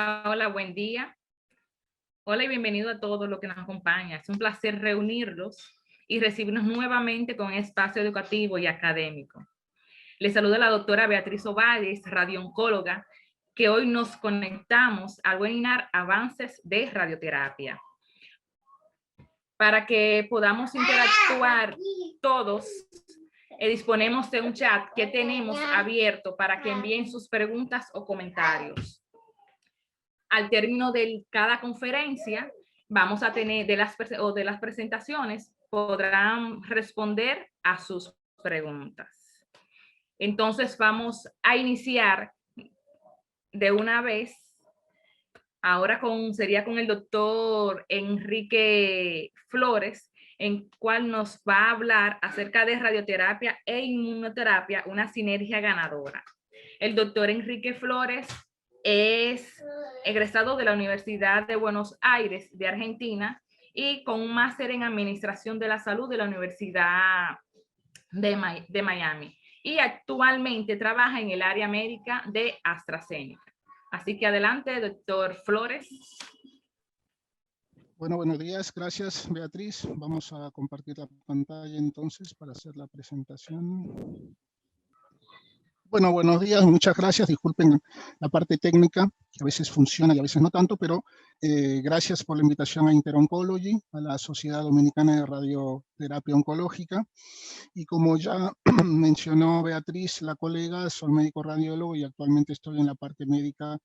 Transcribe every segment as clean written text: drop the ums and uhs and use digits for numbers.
Hola, hola, buen día. Hola y bienvenido a todos los que nos acompañan. Es un placer reunirlos y recibirnos nuevamente con un espacio educativo y académico. Les saluda la doctora Beatriz Ovalles, radiooncóloga, que hoy nos conectamos al webinar Avances de Radioterapia. Para que podamos interactuar todos, disponemos de un chat que tenemos abierto para que envíen sus preguntas o comentarios. Al término de cada conferencia, vamos a tener de las presentaciones, podrán responder a sus preguntas. Entonces vamos a iniciar de una vez. Ahora sería con el doctor Enrique Flores, en cual nos va a hablar acerca de radioterapia e inmunoterapia, una sinergia ganadora. El doctor Enrique Flores es egresado de la Universidad de Buenos Aires de Argentina y con un máster en Administración de la Salud de la Universidad de Miami. Y actualmente trabaja en el área médica de AstraZeneca. Así que adelante, doctor Flores. Bueno, buenos días. Gracias, Beatriz. Vamos a compartir la pantalla entonces para hacer la presentación. Bueno, buenos días, muchas gracias. Disculpen la parte técnica, que a veces funciona y a veces no tanto, pero gracias por la invitación a InterOncology, a la Sociedad Dominicana de Radioterapia Oncológica. Y como ya mencionó Beatriz, la colega, soy médico radiólogo y actualmente estoy en la parte médica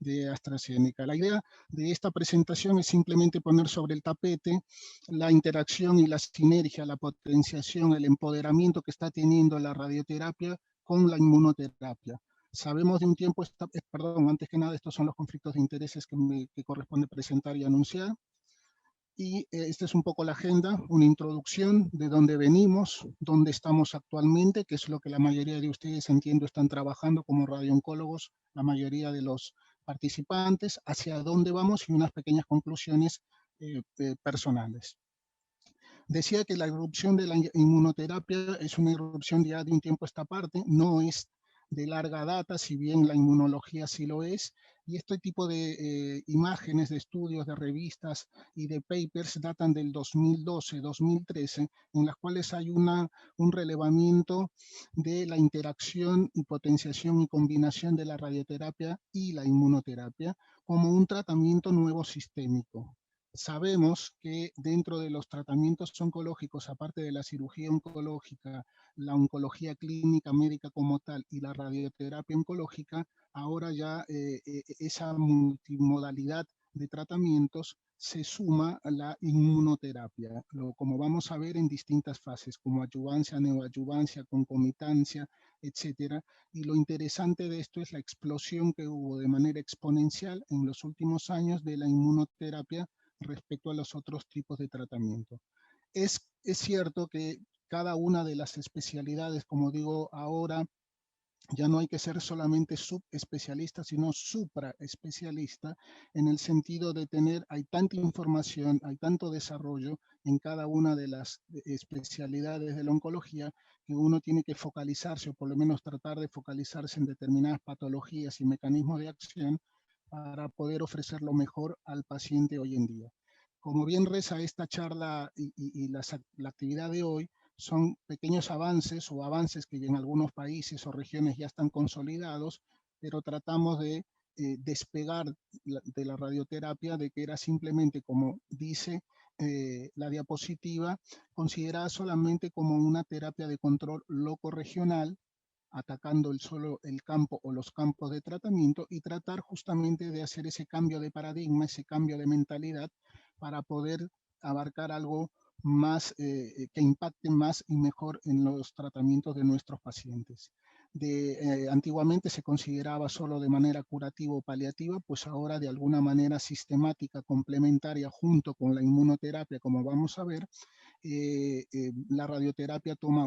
de AstraZeneca. La idea de esta presentación es simplemente poner sobre el tapete la interacción y la sinergia, la potenciación, el empoderamiento que está teniendo la radioterapia con la inmunoterapia. Sabemos de un tiempo, antes que nada, estos son los conflictos de intereses que corresponde presentar y anunciar. Y esta es un poco la agenda, una introducción de dónde venimos, dónde estamos actualmente, que es lo que la mayoría de ustedes, entiendo, están trabajando como radiooncólogos, la mayoría de los participantes, hacia dónde vamos y unas pequeñas conclusiones personales. Decía que la irrupción de la inmunoterapia es una irrupción ya de un tiempo a esta parte, no es de larga data, si bien la inmunología sí lo es, y este tipo de imágenes, de estudios, de revistas y de papers datan del 2012, 2013, en las cuales hay un relevamiento de la interacción y potenciación y combinación de la radioterapia y la inmunoterapia como un tratamiento nuevo sistémico. Sabemos que dentro de los tratamientos oncológicos, aparte de la cirugía oncológica, la oncología clínica médica como tal y la radioterapia oncológica, ahora ya esa multimodalidad de tratamientos se suma a la inmunoterapia, como vamos a ver en distintas fases, como adyuvancia, neoadyuvancia, concomitancia, etcétera. Y lo interesante de esto es la explosión que hubo de manera exponencial en los últimos años de la inmunoterapia respecto a los otros tipos de tratamiento. Es cierto que cada una de las especialidades, como digo ahora, ya no hay que ser solamente subespecialista, sino supraespecialista, en el sentido de hay tanta información, hay tanto desarrollo en cada una de las especialidades de la oncología, que uno tiene que focalizarse, o por lo menos tratar de focalizarse en determinadas patologías y mecanismos de acción, para poder ofrecer lo mejor al paciente hoy en día. Como bien reza esta charla y la actividad de hoy, son pequeños avances o avances que en algunos países o regiones ya están consolidados, pero tratamos de despegar de la radioterapia, de que era simplemente, como dice la diapositiva, considerada solamente como una terapia de control locorregional, atacando solo el campo o los campos de tratamiento, y tratar justamente de hacer ese cambio de paradigma, ese cambio de mentalidad, para poder abarcar algo más, que impacte más y mejor en los tratamientos de nuestros pacientes. Antiguamente se consideraba solo de manera curativa o paliativa, pues ahora de alguna manera sistemática, complementaria, junto con la inmunoterapia, como vamos a ver, la radioterapia toma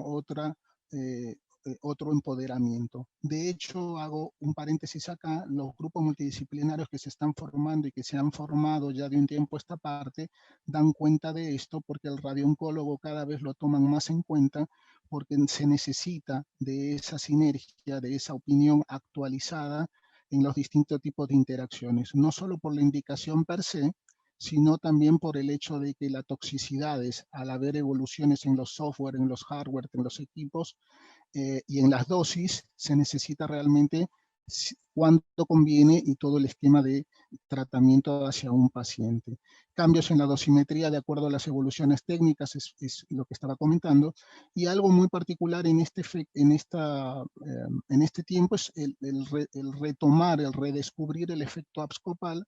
otro empoderamiento. De hecho, hago un paréntesis acá, los grupos multidisciplinarios que se están formando y que se han formado ya de un tiempo a esta parte, dan cuenta de esto, porque el radiooncólogo cada vez lo toman más en cuenta, porque se necesita de esa sinergia, de esa opinión actualizada, en los distintos tipos de interacciones, no solo por la indicación per se, sino también por el hecho de que las toxicidades, al haber evoluciones en los software, en los hardware, en los equipos y en las dosis, se necesita realmente cuánto conviene y todo el esquema de tratamiento hacia un paciente. Cambios en la dosimetría de acuerdo a las evoluciones técnicas es lo que estaba comentando, y algo muy particular en este tiempo es el retomar, el redescubrir el efecto abscopal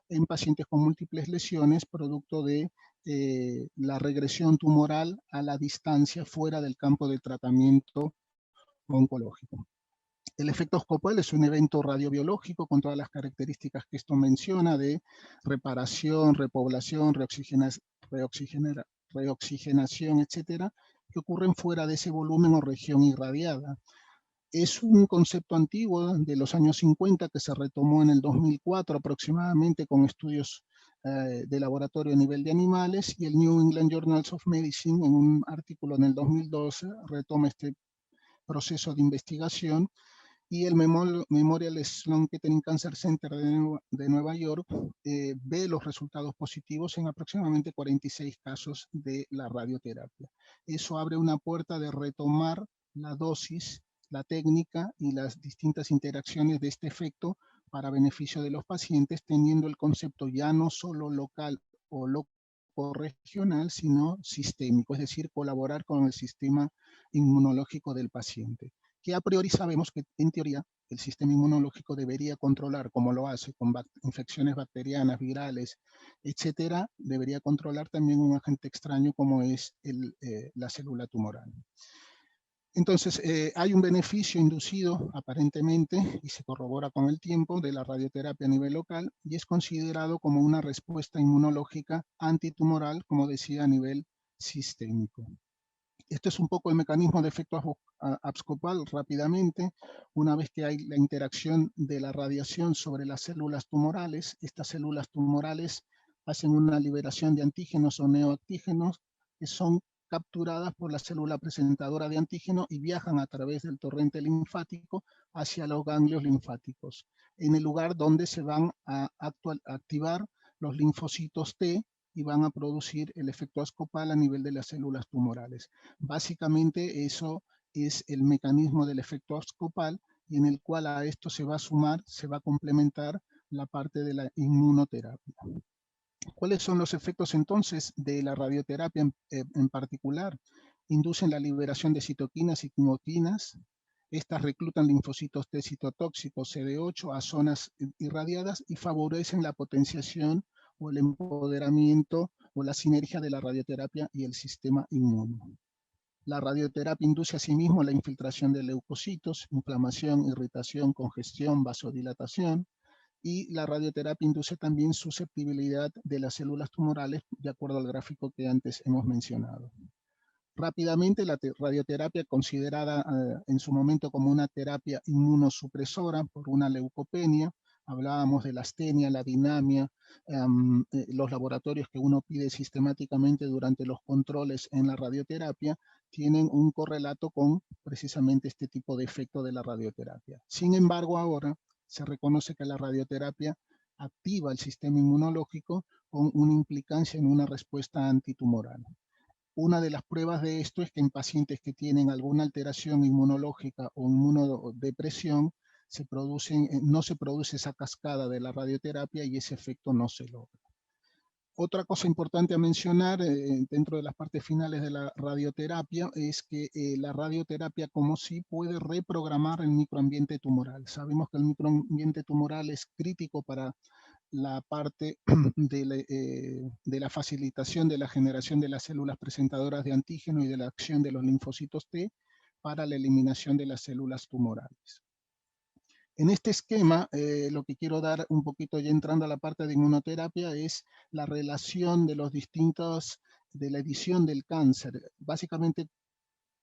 en pacientes con múltiples lesiones producto de la regresión tumoral a la distancia fuera del campo de tratamiento oncológico. El efecto abscopal es un evento radiobiológico con todas las características que esto menciona de reparación, repoblación, reoxigenación, etcétera, que ocurren fuera de ese volumen o región irradiada. Es un concepto antiguo de los años 50 que se retomó en el 2004 aproximadamente con estudios de laboratorio a nivel de animales, y el New England Journal of Medicine en un artículo en el 2012 retoma este proceso de investigación, y el Memorial Sloan Kettering Cancer Center de Nueva York ve los resultados positivos en aproximadamente 46 casos de la radioterapia. Eso abre una puerta de retomar la dosis, la técnica y las distintas interacciones de este efecto para beneficio de los pacientes, teniendo el concepto ya no solo local o regional, sino sistémico, es decir, colaborar con el sistema inmunológico del paciente, que a priori sabemos que en teoría el sistema inmunológico debería controlar, como lo hace con infecciones bacterianas, virales, etcétera, debería controlar también un agente extraño como es la célula tumoral. Entonces, hay un beneficio inducido aparentemente, y se corrobora con el tiempo, de la radioterapia a nivel local, y es considerado como una respuesta inmunológica antitumoral, como decía, a nivel sistémico. Este es un poco el mecanismo de efecto abscopal rápidamente. Una vez que hay la interacción de la radiación sobre las células tumorales, estas células tumorales hacen una liberación de antígenos o neoantígenos que son capturadas por la célula presentadora de antígeno y viajan a través del torrente linfático hacia los ganglios linfáticos, en el lugar donde se van a activar los linfocitos T y van a producir el efecto abscopal a nivel de las células tumorales. Básicamente eso es el mecanismo del efecto abscopal, y en el cual a esto se va a sumar, se va a complementar la parte de la inmunoterapia. ¿Cuáles son los efectos entonces de la radioterapia en particular? Inducen la liberación de citoquinas y quimoquinas. Estas reclutan linfocitos T citotóxicos CD8 a zonas irradiadas y favorecen la potenciación o el empoderamiento o la sinergia de la radioterapia y el sistema inmune. La radioterapia induce asimismo la infiltración de leucocitos, inflamación, irritación, congestión, vasodilatación, y la radioterapia induce también susceptibilidad de las células tumorales, de acuerdo al gráfico que antes hemos mencionado. Rápidamente, la radioterapia, considerada en su momento como una terapia inmunosupresora por una leucopenia, hablábamos de la astenia, la dinamia, los laboratorios que uno pide sistemáticamente durante los controles en la radioterapia, tienen un correlato con precisamente este tipo de efecto de la radioterapia. Sin embargo, ahora se reconoce que la radioterapia activa el sistema inmunológico con una implicancia en una respuesta antitumoral. Una de las pruebas de esto es que en pacientes que tienen alguna alteración inmunológica o inmunodepresión, no se produce esa cascada de la radioterapia y ese efecto no se logra. Otra cosa importante a mencionar dentro de las partes finales de la radioterapia es que la radioterapia como sí puede reprogramar el microambiente tumoral. Sabemos que el microambiente tumoral es crítico para la parte de la facilitación de la generación de las células presentadoras de antígeno y de la acción de los linfocitos T para la eliminación de las células tumorales. En este esquema, lo que quiero dar un poquito ya entrando a la parte de inmunoterapia es la relación de los distintos, de la edición del cáncer. Básicamente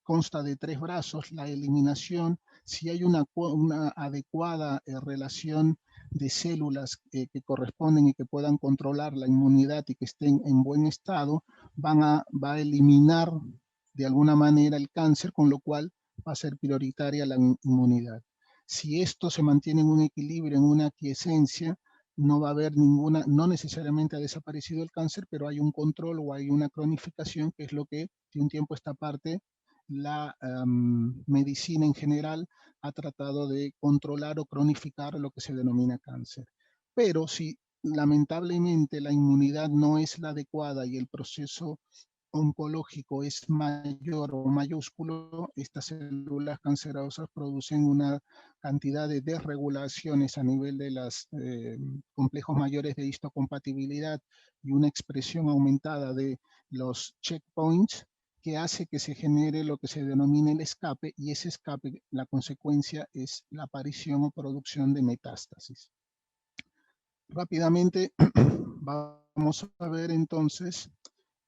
consta de tres brazos: la eliminación, si hay una adecuada relación de células que corresponden y que puedan controlar la inmunidad y que estén en buen estado, va a eliminar de alguna manera el cáncer, con lo cual va a ser prioritaria la inmunidad. Si esto se mantiene en un equilibrio, en una aquiescencia, no va a haber ninguna, no necesariamente ha desaparecido el cáncer, pero hay un control o hay una cronificación, que es lo que de un tiempo a esta parte la medicina en general ha tratado de controlar o cronificar lo que se denomina cáncer. Pero si lamentablemente la inmunidad no es la adecuada y el proceso oncológico es mayor o mayúsculo, estas células cancerosas producen una cantidad de desregulaciones a nivel de los complejos mayores de histocompatibilidad y una expresión aumentada de los checkpoints que hace que se genere lo que se denomina el escape, y ese escape, la consecuencia es la aparición o producción de metástasis. Rápidamente vamos a ver entonces.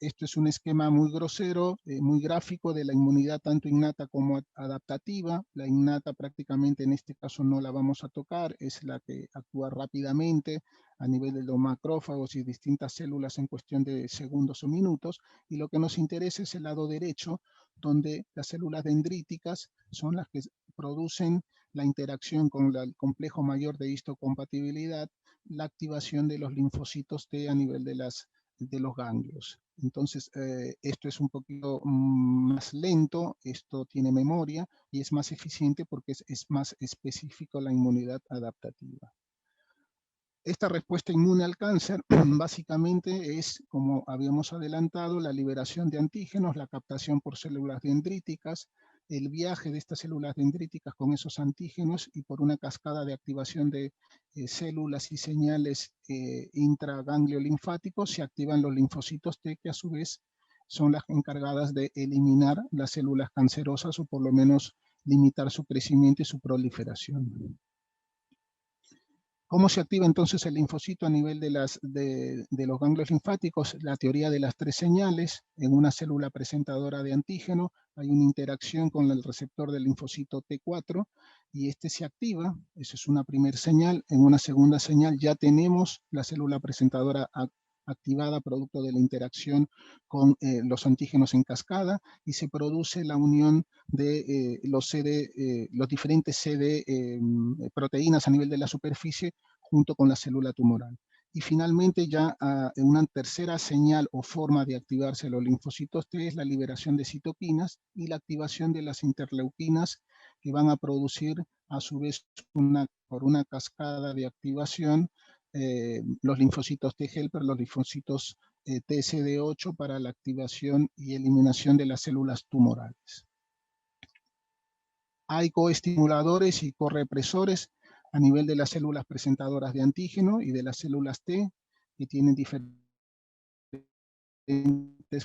Esto es un esquema muy grosero, muy gráfico de la inmunidad tanto innata como adaptativa. La innata prácticamente en este caso no la vamos a tocar, es la que actúa rápidamente a nivel de los macrófagos y distintas células en cuestión de segundos o minutos. Y lo que nos interesa es el lado derecho, donde las células dendríticas son las que producen la interacción con el complejo mayor de histocompatibilidad, la activación de los linfocitos T a nivel de los ganglios. Entonces, esto es un poquito más lento, esto tiene memoria y es más eficiente porque es más específico la inmunidad adaptativa. Esta respuesta inmune al cáncer básicamente es, como habíamos adelantado, la liberación de antígenos, la captación por células dendríticas, el viaje de estas células dendríticas con esos antígenos y por una cascada de activación de células y señales intraganglio linfáticos se activan los linfocitos T, que a su vez son las encargadas de eliminar las células cancerosas o por lo menos limitar su crecimiento y su proliferación. ¿Cómo se activa entonces el linfocito a nivel de los ganglios linfáticos? La teoría de las tres señales. En una célula presentadora de antígeno hay una interacción con el receptor del linfocito T4 y este se activa. Esa es una primera señal. En una segunda señal ya tenemos la célula presentadora activada producto de la interacción con los antígenos en cascada y se produce la unión de los diferentes proteínas a nivel de la superficie junto con la célula tumoral. Y finalmente ya en una tercera señal o forma de activarse los linfocitos T es la liberación de citoquinas y la activación de las interleuquinas que van a producir a su vez por una cascada de activación los linfocitos T helper, los linfocitos TSD8 para la activación y eliminación de las células tumorales. Hay coestimuladores y correpresores a nivel de las células presentadoras de antígeno y de las células T, que tienen diferentes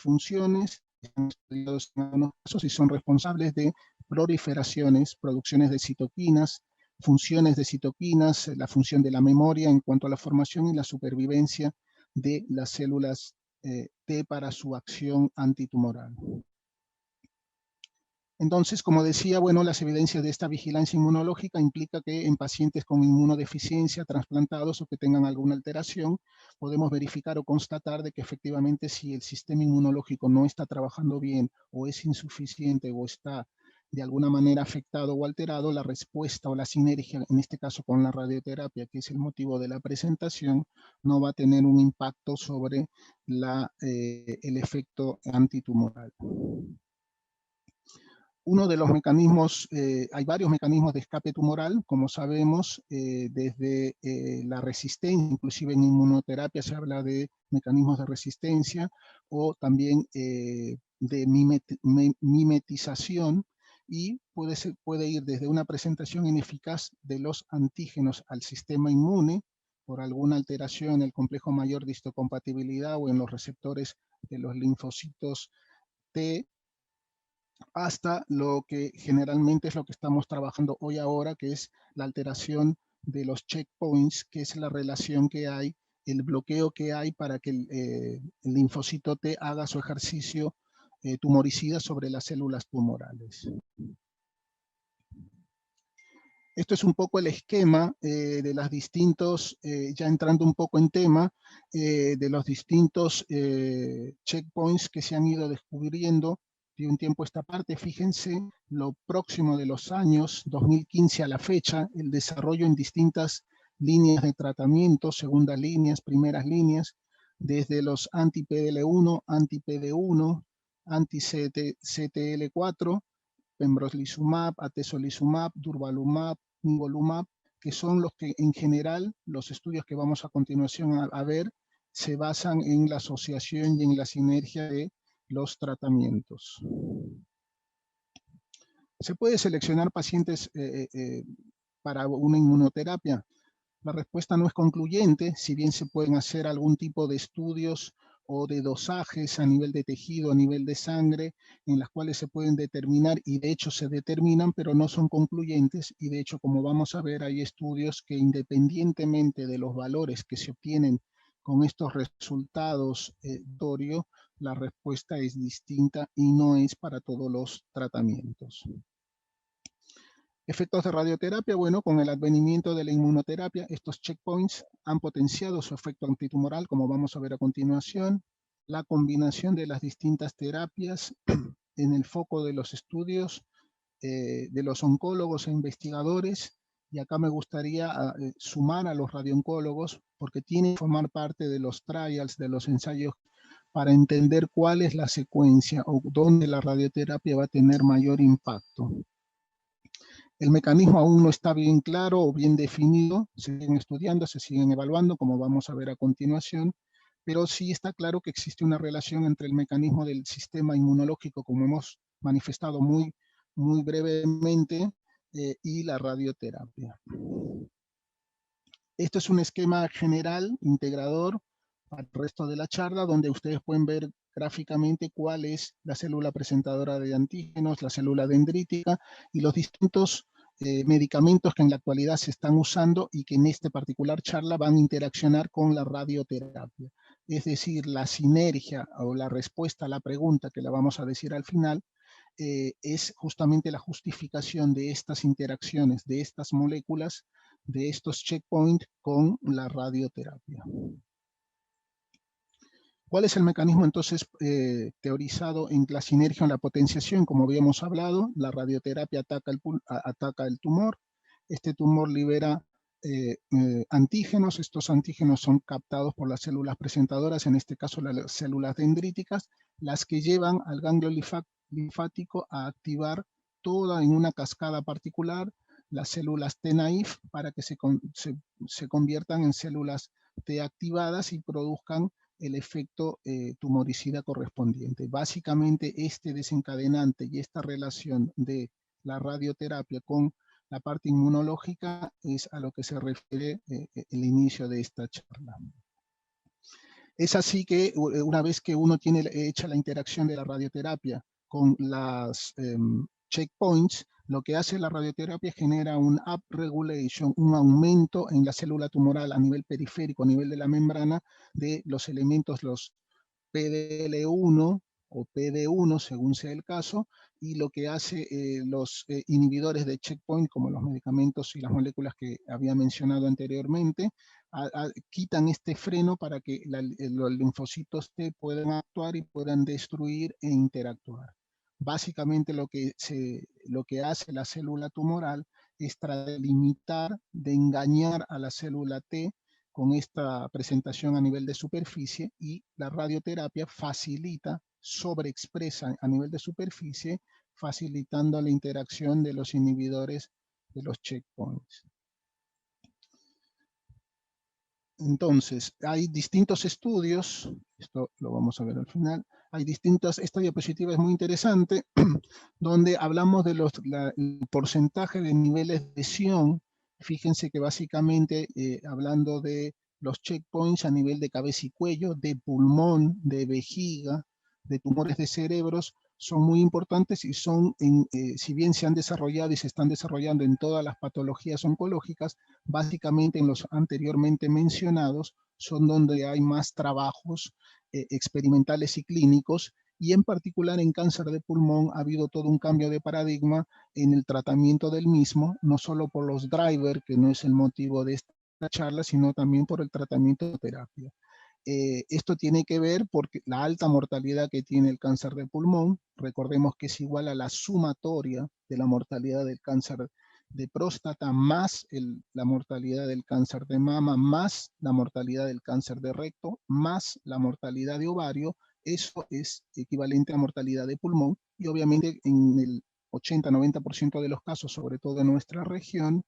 funciones, están estudiados en algunos casos y son responsables de proliferaciones, producciones de citoquinas, funciones de citoquinas, la función de la memoria en cuanto a la formación y la supervivencia de las células T para su acción antitumoral. Entonces, como decía, bueno, las evidencias de esta vigilancia inmunológica implica que en pacientes con inmunodeficiencia, trasplantados o que tengan alguna alteración, podemos verificar o constatar de que efectivamente si el sistema inmunológico no está trabajando bien o es insuficiente o está de alguna manera afectado o alterado, la respuesta o la sinergia, en este caso con la radioterapia, que es el motivo de la presentación, no va a tener un impacto sobre el efecto antitumoral. Uno de los mecanismos, hay varios mecanismos de escape tumoral, como sabemos, desde la resistencia, inclusive en inmunoterapia se habla de mecanismos de resistencia, o también de mimetización, y puede ir desde una presentación ineficaz de los antígenos al sistema inmune, por alguna alteración en el complejo mayor de histocompatibilidad o en los receptores de los linfocitos T, hasta lo que generalmente es lo que estamos trabajando hoy ahora, que es la alteración de los checkpoints, que es la relación que hay, el bloqueo que hay para que el linfocito T haga su ejercicio tumoricida sobre las células tumorales. Esto es un poco el esquema de los distintos, ya entrando un poco en tema, de los distintos checkpoints que se han ido descubriendo de un tiempo a esta parte, fíjense lo próximo de los años 2015 a la fecha, el desarrollo en distintas líneas de tratamiento, segundas líneas, primeras líneas, desde los anti-PDL1, anti-PD1, anti-CTL4, pembrolizumab, atezolizumab, durvalumab, nivolumab, que son los que en general, los estudios que vamos a continuación a ver, se basan en la asociación y en la sinergia de los tratamientos. ¿Se puede seleccionar pacientes para una inmunoterapia? La respuesta no es concluyente, si bien se pueden hacer algún tipo de estudios o de dosajes a nivel de tejido, a nivel de sangre, en las cuales se pueden determinar, y de hecho se determinan, pero no son concluyentes, y de hecho, como vamos a ver, hay estudios que independientemente de los valores que se obtienen con estos resultados la respuesta es distinta y no es para todos los tratamientos. Efectos de radioterapia, bueno, con el advenimiento de la inmunoterapia, estos checkpoints han potenciado su efecto antitumoral, como vamos a ver a continuación. La combinación de las distintas terapias en el foco de los estudios de los oncólogos e investigadores, y acá me gustaría sumar a los radiooncólogos, porque tienen que formar parte de los trials, de los ensayos, para entender cuál es la secuencia o dónde la radioterapia va a tener mayor impacto. El mecanismo aún no está bien claro o bien definido, se siguen estudiando, se siguen evaluando, como vamos a ver a continuación, pero sí está claro que existe una relación entre el mecanismo del sistema inmunológico, como hemos manifestado muy brevemente, y la radioterapia. Esto es un esquema general, integrador, para el resto de la charla, donde ustedes pueden ver gráficamente cuál es la célula presentadora de antígenos, la célula dendrítica y los distintos medicamentos que en la actualidad se están usando y que en esta particular charla van a interaccionar con la radioterapia. Es decir, la sinergia o la respuesta a la pregunta, que la vamos a decir al final, es justamente la justificación de estas interacciones, de estas moléculas, de estos checkpoints con la radioterapia. ¿Cuál es el mecanismo entonces teorizado en la sinergia o en la potenciación? Como habíamos hablado, la radioterapia ataca el tumor. Este tumor libera antígenos. Estos antígenos son captados por las células presentadoras, en este caso las células dendríticas, las que llevan al ganglio linfático a activar toda en una cascada particular las células T-naïf para que se conviertan en células T activadas y produzcan el efecto tumoricida correspondiente. Básicamente este desencadenante y esta relación de la radioterapia con la parte inmunológica es a lo que se refiere el inicio de esta charla. Es así que una vez que uno tiene hecha la interacción de la radioterapia con las checkpoints, lo que hace la radioterapia genera un upregulation, un aumento en la célula tumoral a nivel periférico, a nivel de la membrana, de los elementos, los PDL1 o PD1, según sea el caso, y lo que hace los inhibidores de checkpoint, como los medicamentos y las moléculas que había mencionado anteriormente, quitan este freno para que los linfocitos T puedan actuar y puedan destruir e interactuar. Básicamente lo que hace la célula tumoral es tratar de limitar, de engañar a la célula T con esta presentación a nivel de superficie, y la radioterapia facilita, sobreexpresa a nivel de superficie, facilitando la interacción de los inhibidores de los checkpoints. Entonces, hay distintos estudios, esto lo vamos a ver al final, esta diapositiva es muy interesante, donde hablamos de el porcentaje de niveles de lesión. Fíjense que básicamente, hablando de los checkpoints a nivel de cabeza y cuello, de pulmón, de vejiga, de tumores de cerebros, son muy importantes y son, si bien se han desarrollado y se están desarrollando en todas las patologías oncológicas, básicamente en los anteriormente mencionados son donde hay más trabajos experimentales y clínicos, y en particular en cáncer de pulmón ha habido todo un cambio de paradigma en el tratamiento del mismo, no solo por los drivers, que no es el motivo de esta charla, sino también por el tratamiento de terapia. Esto tiene que ver porque la alta mortalidad que tiene el cáncer de pulmón, recordemos que es igual a la sumatoria de la mortalidad del cáncer de próstata más la mortalidad del cáncer de mama, más la mortalidad del cáncer de recto, más la mortalidad de ovario. Eso es equivalente a mortalidad de pulmón, y obviamente en el 80-90% de los casos, sobre todo en nuestra región,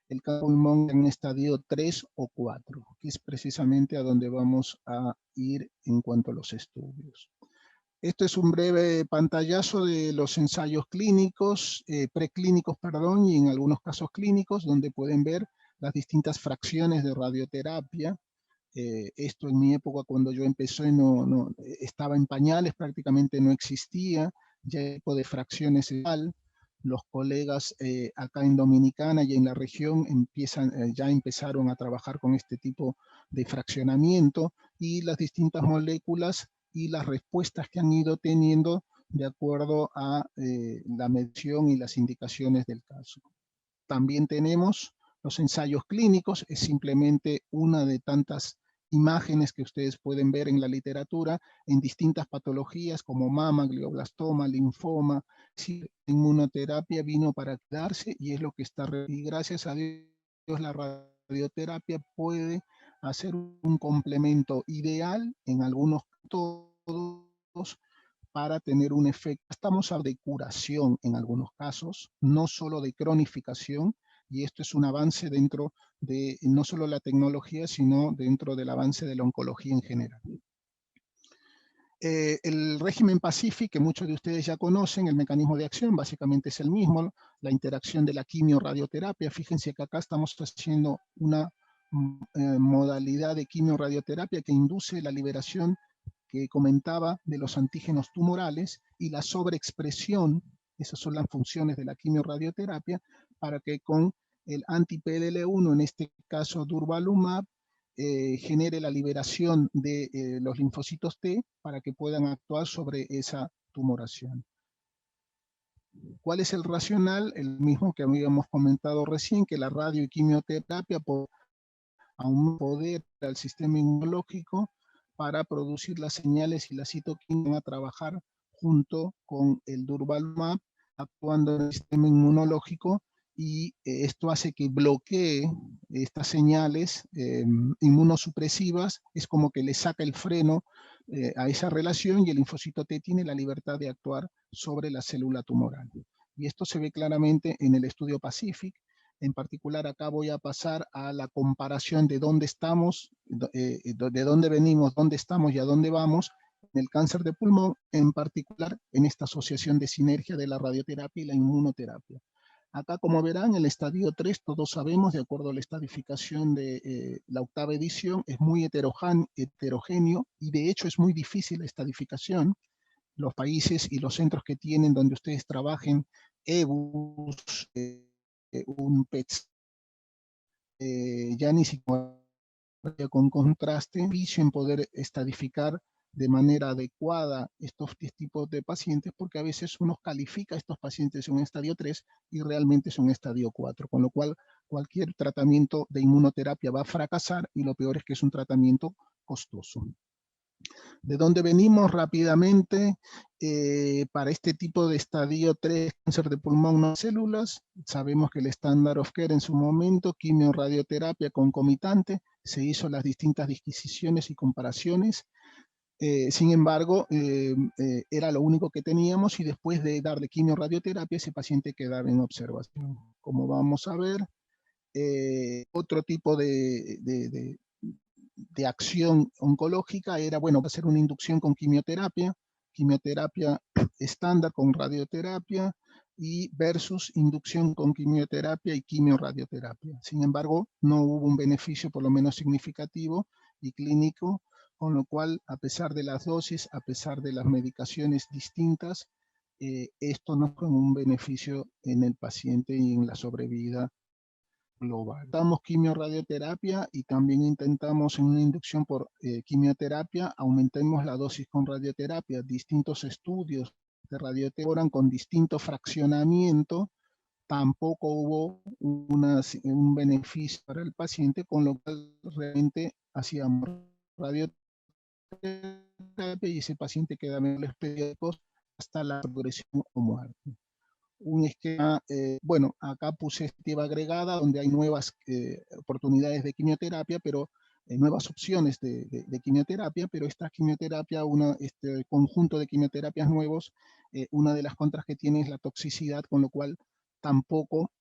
el cáncer de pulmón en estadio 3 o 4, que es precisamente a donde vamos a ir en cuanto a los estudios. Esto es un breve pantallazo de los ensayos clínicos, preclínicos, perdón, y en algunos casos clínicos, donde pueden ver las distintas fracciones de radioterapia. Esto en mi época, cuando yo empecé, estaba en pañales, prácticamente no existía, ya el tipo de fracciones igual. Los colegas acá en Dominicana y en la región ya empezaron a trabajar con este tipo de fraccionamiento, y las distintas moléculas y las respuestas que han ido teniendo de acuerdo a la medición y las indicaciones del caso. También tenemos los ensayos clínicos, es simplemente una de tantas imágenes que ustedes pueden ver en la literatura en distintas patologías como mama, glioblastoma, linfoma. Sí, la inmunoterapia vino para quedarse y es lo que está, y gracias a Dios la radioterapia puede hacer un complemento ideal en algunos todos para tener un efecto. Estamos hablando de curación en algunos casos, no solo de cronificación, y esto es un avance dentro de no solo la tecnología, sino dentro del avance de la oncología en general. El régimen PACIFIC, que muchos de ustedes ya conocen, el mecanismo de acción básicamente es el mismo, la interacción de la quimio-radioterapia. Fíjense que acá estamos haciendo una modalidad de quimio-radioterapia que induce la liberación que comentaba de los antígenos tumorales y la sobreexpresión. Esas son las funciones de la quimio-radioterapia, para que con el anti-PDL1, en este caso durvalumab, genere la liberación de los linfocitos T para que puedan actuar sobre esa tumoración. ¿Cuál es el racional? El mismo que habíamos comentado recién, que la radio y quimioterapia aún poder al sistema inmunológico para producir las señales, y la citoquina a trabajar junto con el durvalumab, actuando en el sistema inmunológico, y esto hace que bloquee estas señales inmunosupresivas. Es como que le saca el freno a esa relación, y el linfocito T tiene la libertad de actuar sobre la célula tumoral. Y esto se ve claramente en el estudio PACIFIC. En particular, acá voy a pasar a la comparación de dónde estamos, de dónde venimos, dónde estamos y a dónde vamos en el cáncer de pulmón, en particular en esta asociación de sinergia de la radioterapia y la inmunoterapia. Acá, como verán, el estadio 3, todos sabemos, de acuerdo a la estadificación de la 8ª edición, es muy heterogéneo, y de hecho es muy difícil la estadificación. Los países y los centros que tienen donde ustedes trabajen, EBUS, un PET, ya ni siquiera con contraste, en poder estadificar de manera adecuada estos tipos de pacientes, porque a veces uno califica a estos pacientes en un estadio 3 y realmente es un estadio 4, con lo cual cualquier tratamiento de inmunoterapia va a fracasar, y lo peor es que es un tratamiento costoso. ¿De dónde venimos rápidamente? Para este tipo de estadio 3, cáncer de pulmón no células, sabemos que el estándar of care en su momento, quimio-radioterapia concomitante, se hizo las distintas disquisiciones y comparaciones. Sin embargo, era lo único que teníamos, y después de darle quimio-radioterapia, ese paciente quedaba en observación. Como vamos a ver, otro tipo de acción oncológica era, bueno, va a ser una inducción con quimioterapia estándar con radioterapia, y versus inducción con quimioterapia y quimioradioterapia. Sin embargo, no hubo un beneficio por lo menos significativo y clínico, con lo cual, a pesar de las dosis, a pesar de las medicaciones distintas, esto no fue un beneficio en el paciente y en la sobrevida global. Damos quimioradioterapia, y también intentamos en una inducción por quimioterapia, aumentemos la dosis con radioterapia. Distintos estudios de radioterapia con distinto fraccionamiento, tampoco hubo un beneficio para el paciente, con lo cual realmente hacíamos radioterapia quimioterapia y ese paciente queda en los pediátricos hasta la progresión o muerte. Un esquema, bueno, acá puse esta agregada donde hay nuevas oportunidades de quimioterapia, pero nuevas opciones de quimioterapia, pero esta quimioterapia, este conjunto de quimioterapias nuevos, una de las contras que tiene es la toxicidad, con lo cual tampoco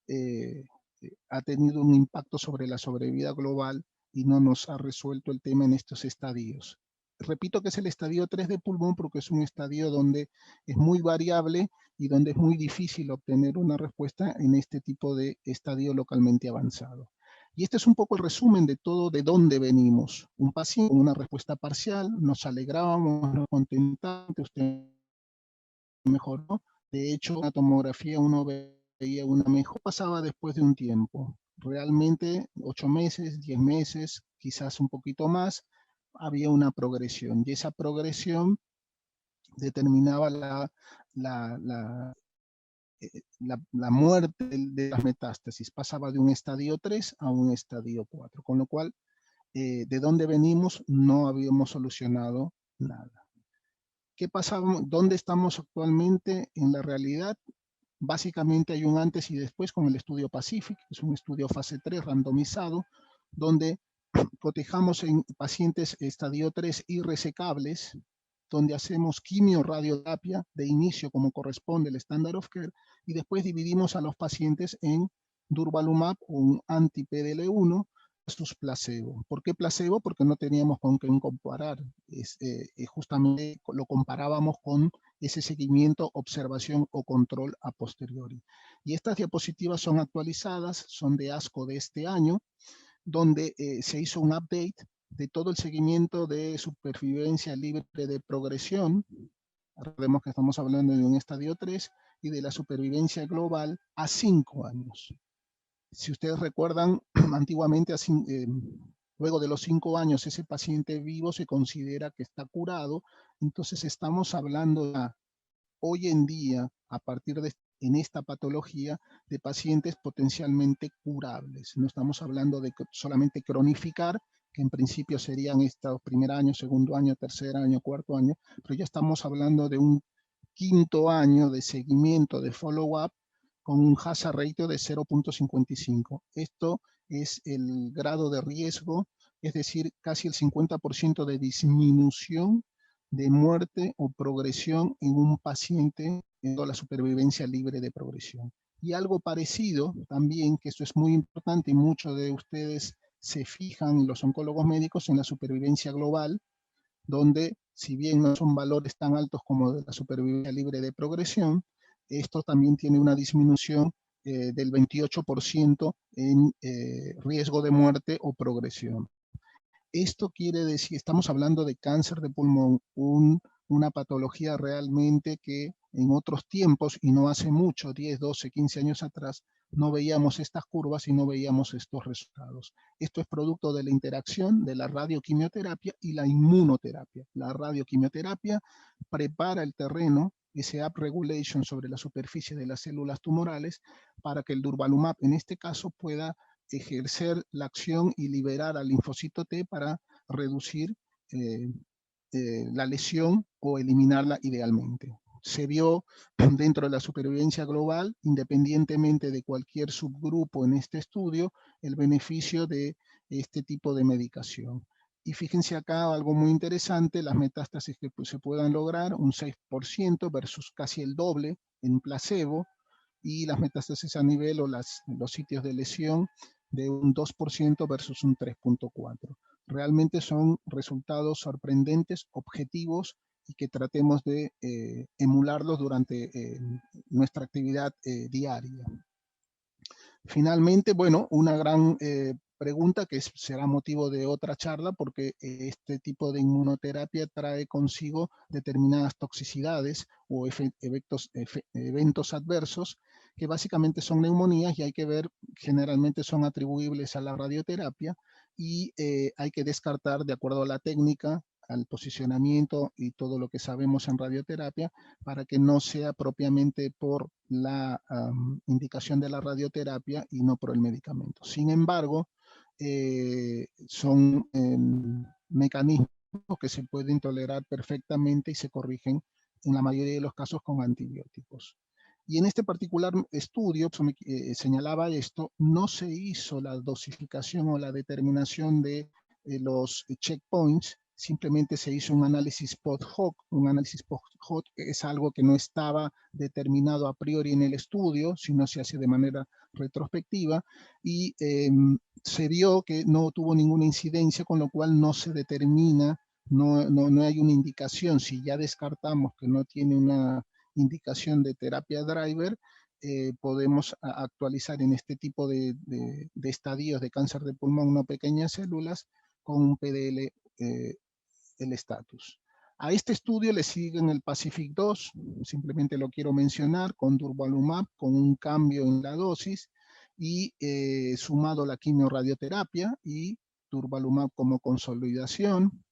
ha tenido un impacto sobre la sobrevida global y no nos ha resuelto el tema en estos estadios. Repito que es el estadio 3 de pulmón porque es un estadio donde es muy variable y donde es muy difícil obtener una respuesta en este tipo de estadio localmente avanzado. Y este es un poco el resumen de todo de dónde venimos. Un paciente con una respuesta parcial, nos alegrábamos, nos contentábamos, usted mejoró. De hecho, en la tomografía uno veía una mejora, pasaba después de un tiempo. Realmente 8 meses, 10 meses, quizás un poquito más, había una progresión. Y esa progresión determinaba la muerte de las metástasis. Pasaba de un estadio 3 a un estadio 4. Con lo cual, de dónde venimos, no habíamos solucionado nada. ¿Qué pasaba? ¿Dónde estamos actualmente en la realidad? Básicamente hay un antes y después con el estudio Pacific, que es un estudio fase 3 randomizado, donde cotejamos en pacientes estadio 3 irresecables, donde hacemos quimio-radioterapia de inicio como corresponde el standard of care, y después dividimos a los pacientes en durvalumab o un anti-PDL1 versus placebo. ¿Por qué placebo? Porque no teníamos con qué comparar. Justamente lo comparábamos con ese seguimiento, observación o control a posteriori. Y estas diapositivas son actualizadas, son de ASCO de este año, donde se hizo un update de todo el seguimiento de supervivencia libre de progresión. Recordemos que estamos hablando de un estadio 3 y de la supervivencia global a 5 años. Si ustedes recuerdan, antiguamente, luego de los 5 años, ese paciente vivo se considera que está curado. Entonces estamos hablando hoy en día, a partir de en esta patología, de pacientes potencialmente curables. No estamos hablando de solamente cronificar, que en principio serían estos primer año, segundo año, tercer año, cuarto año, pero ya estamos hablando de un quinto año de seguimiento, de follow-up, con un hazard ratio de 0.55. Esto es el grado de riesgo, es decir, casi el 50% de disminución de muerte o progresión en un paciente en toda la supervivencia libre de progresión. Y algo parecido también, que esto es muy importante y muchos de ustedes se fijan, los oncólogos médicos, en la supervivencia global, donde si bien no son valores tan altos como de la supervivencia libre de progresión, esto también tiene una disminución del 28% en riesgo de muerte o progresión. Esto quiere decir, estamos hablando de cáncer de pulmón, una patología realmente que en otros tiempos, y no hace mucho, 10, 12, 15 años atrás, no veíamos estas curvas y no veíamos estos resultados. Esto es producto de la interacción de la radioquimioterapia y la inmunoterapia. La radioquimioterapia prepara el terreno, ese upregulation sobre la superficie de las células tumorales, para que el durvalumab, en este caso, pueda ejercer la acción y liberar al linfocito T para reducir la lesión o eliminarla idealmente. Se vio dentro de la supervivencia global, independientemente de cualquier subgrupo en este estudio, el beneficio de este tipo de medicación. Y fíjense acá algo muy interesante, las metástasis que se puedan lograr, un 6% versus casi el doble en placebo, y las metástasis a nivel o los sitios de lesión de un 2% versus un 3.4%. Realmente son resultados sorprendentes, objetivos, y que tratemos de emularlos durante nuestra actividad diaria. Finalmente, bueno, una gran pregunta que será motivo de otra charla, porque este tipo de inmunoterapia trae consigo determinadas toxicidades o eventos adversos, que básicamente son neumonías, y hay que ver, generalmente son atribuibles a la radioterapia, y hay que descartar, de acuerdo a la técnica, al posicionamiento y todo lo que sabemos en radioterapia, para que no sea propiamente por la indicación de la radioterapia y no por el medicamento. Sin embargo, son mecanismos que se pueden tolerar perfectamente y se corrigen en la mayoría de los casos con antibióticos. Y en este particular estudio, señalaba esto, no se hizo la dosificación o la determinación de los checkpoints, simplemente se hizo un análisis post-hoc. Un análisis post-hoc es algo que no estaba determinado a priori en el estudio, sino se hace de manera retrospectiva, y se vio que no tuvo ninguna incidencia, con lo cual no se determina, no hay una indicación. Si ya descartamos que no tiene una indicación de terapia driver, podemos actualizar en este tipo de estadios de cáncer de pulmón no pequeñas células con un PDL el estatus. A este estudio le siguen el Pacific 2, simplemente lo quiero mencionar, con durvalumab, con un cambio en la dosis, y sumado la quimioradioterapia y durvalumab como consolidación,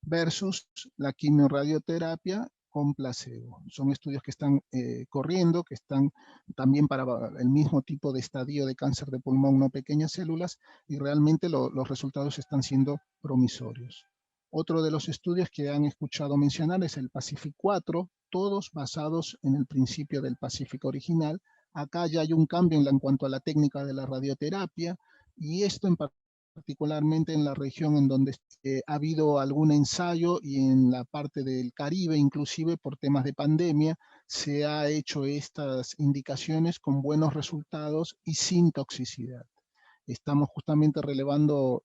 versus la quimioradioterapia con placebo. Son estudios que están corriendo, que están también para el mismo tipo de estadio de cáncer de pulmón no pequeñas células, y realmente los resultados están siendo promisorios. Otro de los estudios que han escuchado mencionar es el Pacific 4, todos basados en el principio del Pacific original. Acá ya hay un cambio en cuanto a la técnica de la radioterapia, y esto en particularmente en la región en donde ha habido algún ensayo, y en la parte del Caribe, inclusive por temas de pandemia, se ha hecho estas indicaciones con buenos resultados y sin toxicidad. Estamos justamente relevando,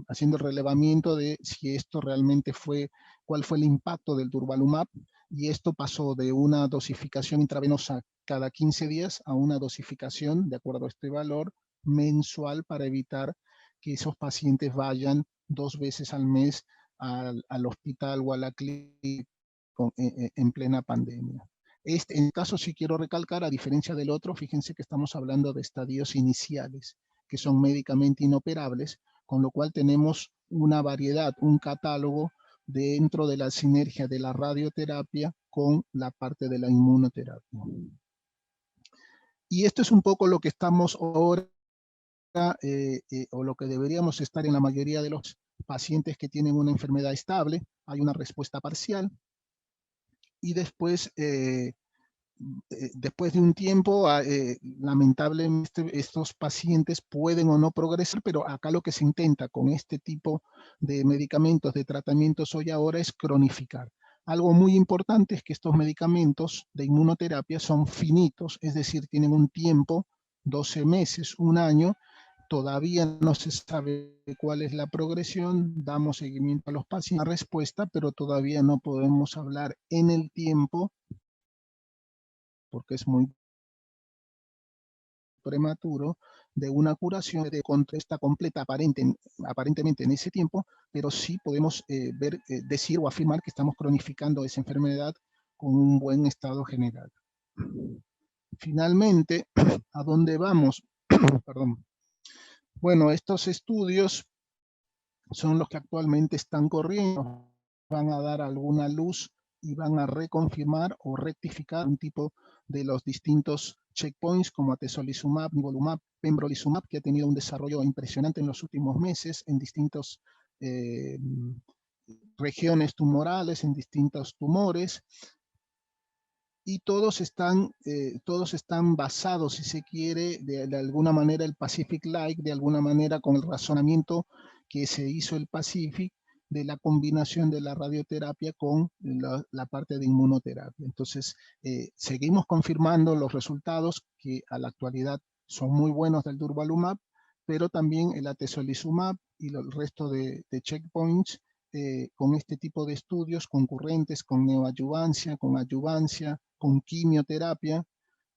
haciendo el relevamiento de si esto realmente fue, cuál fue el impacto del durvalumab, y esto pasó de una dosificación intravenosa cada 15 días a una dosificación, de acuerdo a este valor, mensual, para evitar que esos pacientes vayan 2 veces al mes al hospital o a la clínica en plena pandemia. En el caso sí quiero recalcar, a diferencia del otro, fíjense que estamos hablando de estadios iniciales, que son médicamente inoperables, con lo cual tenemos una variedad, un catálogo dentro de la sinergia de la radioterapia con la parte de la inmunoterapia. Y esto es un poco lo que estamos ahora, o lo que deberíamos estar en la mayoría de los pacientes que tienen una enfermedad estable. Hay una respuesta parcial, y después después de un tiempo, lamentablemente estos pacientes pueden o no progresar, pero acá lo que se intenta con este tipo de medicamentos, de tratamientos hoy ahora, es cronificar. Algo muy importante es que estos medicamentos de inmunoterapia son finitos, es decir, tienen un tiempo, 12 meses, un año. Todavía no se sabe cuál es la progresión, damos seguimiento a los pacientes, la respuesta, pero todavía no podemos hablar en el tiempo, porque es muy prematuro, de una curación de esta completa aparentemente en ese tiempo, pero sí podemos decir o afirmar que estamos cronificando esa enfermedad con un buen estado general. Finalmente, ¿a dónde vamos? Perdón. Bueno, estos estudios son los que actualmente están corriendo, van a dar alguna luz y van a reconfirmar o rectificar un tipo de los distintos checkpoints, como atezolizumab, nivolumab, pembrolizumab, que ha tenido un desarrollo impresionante en los últimos meses en distintas regiones tumorales, en distintos tumores, y todos están basados, si se quiere, de alguna manera el Pacific-like, de alguna manera con el razonamiento que se hizo el Pacific, de la combinación de la radioterapia con la parte de inmunoterapia. Entonces, seguimos confirmando los resultados que a la actualidad son muy buenos del durvalumab, pero también el atezolizumab y el resto de checkpoints, con este tipo de estudios concurrentes, con neoadyuvancia, con adyuvancia, con quimioterapia,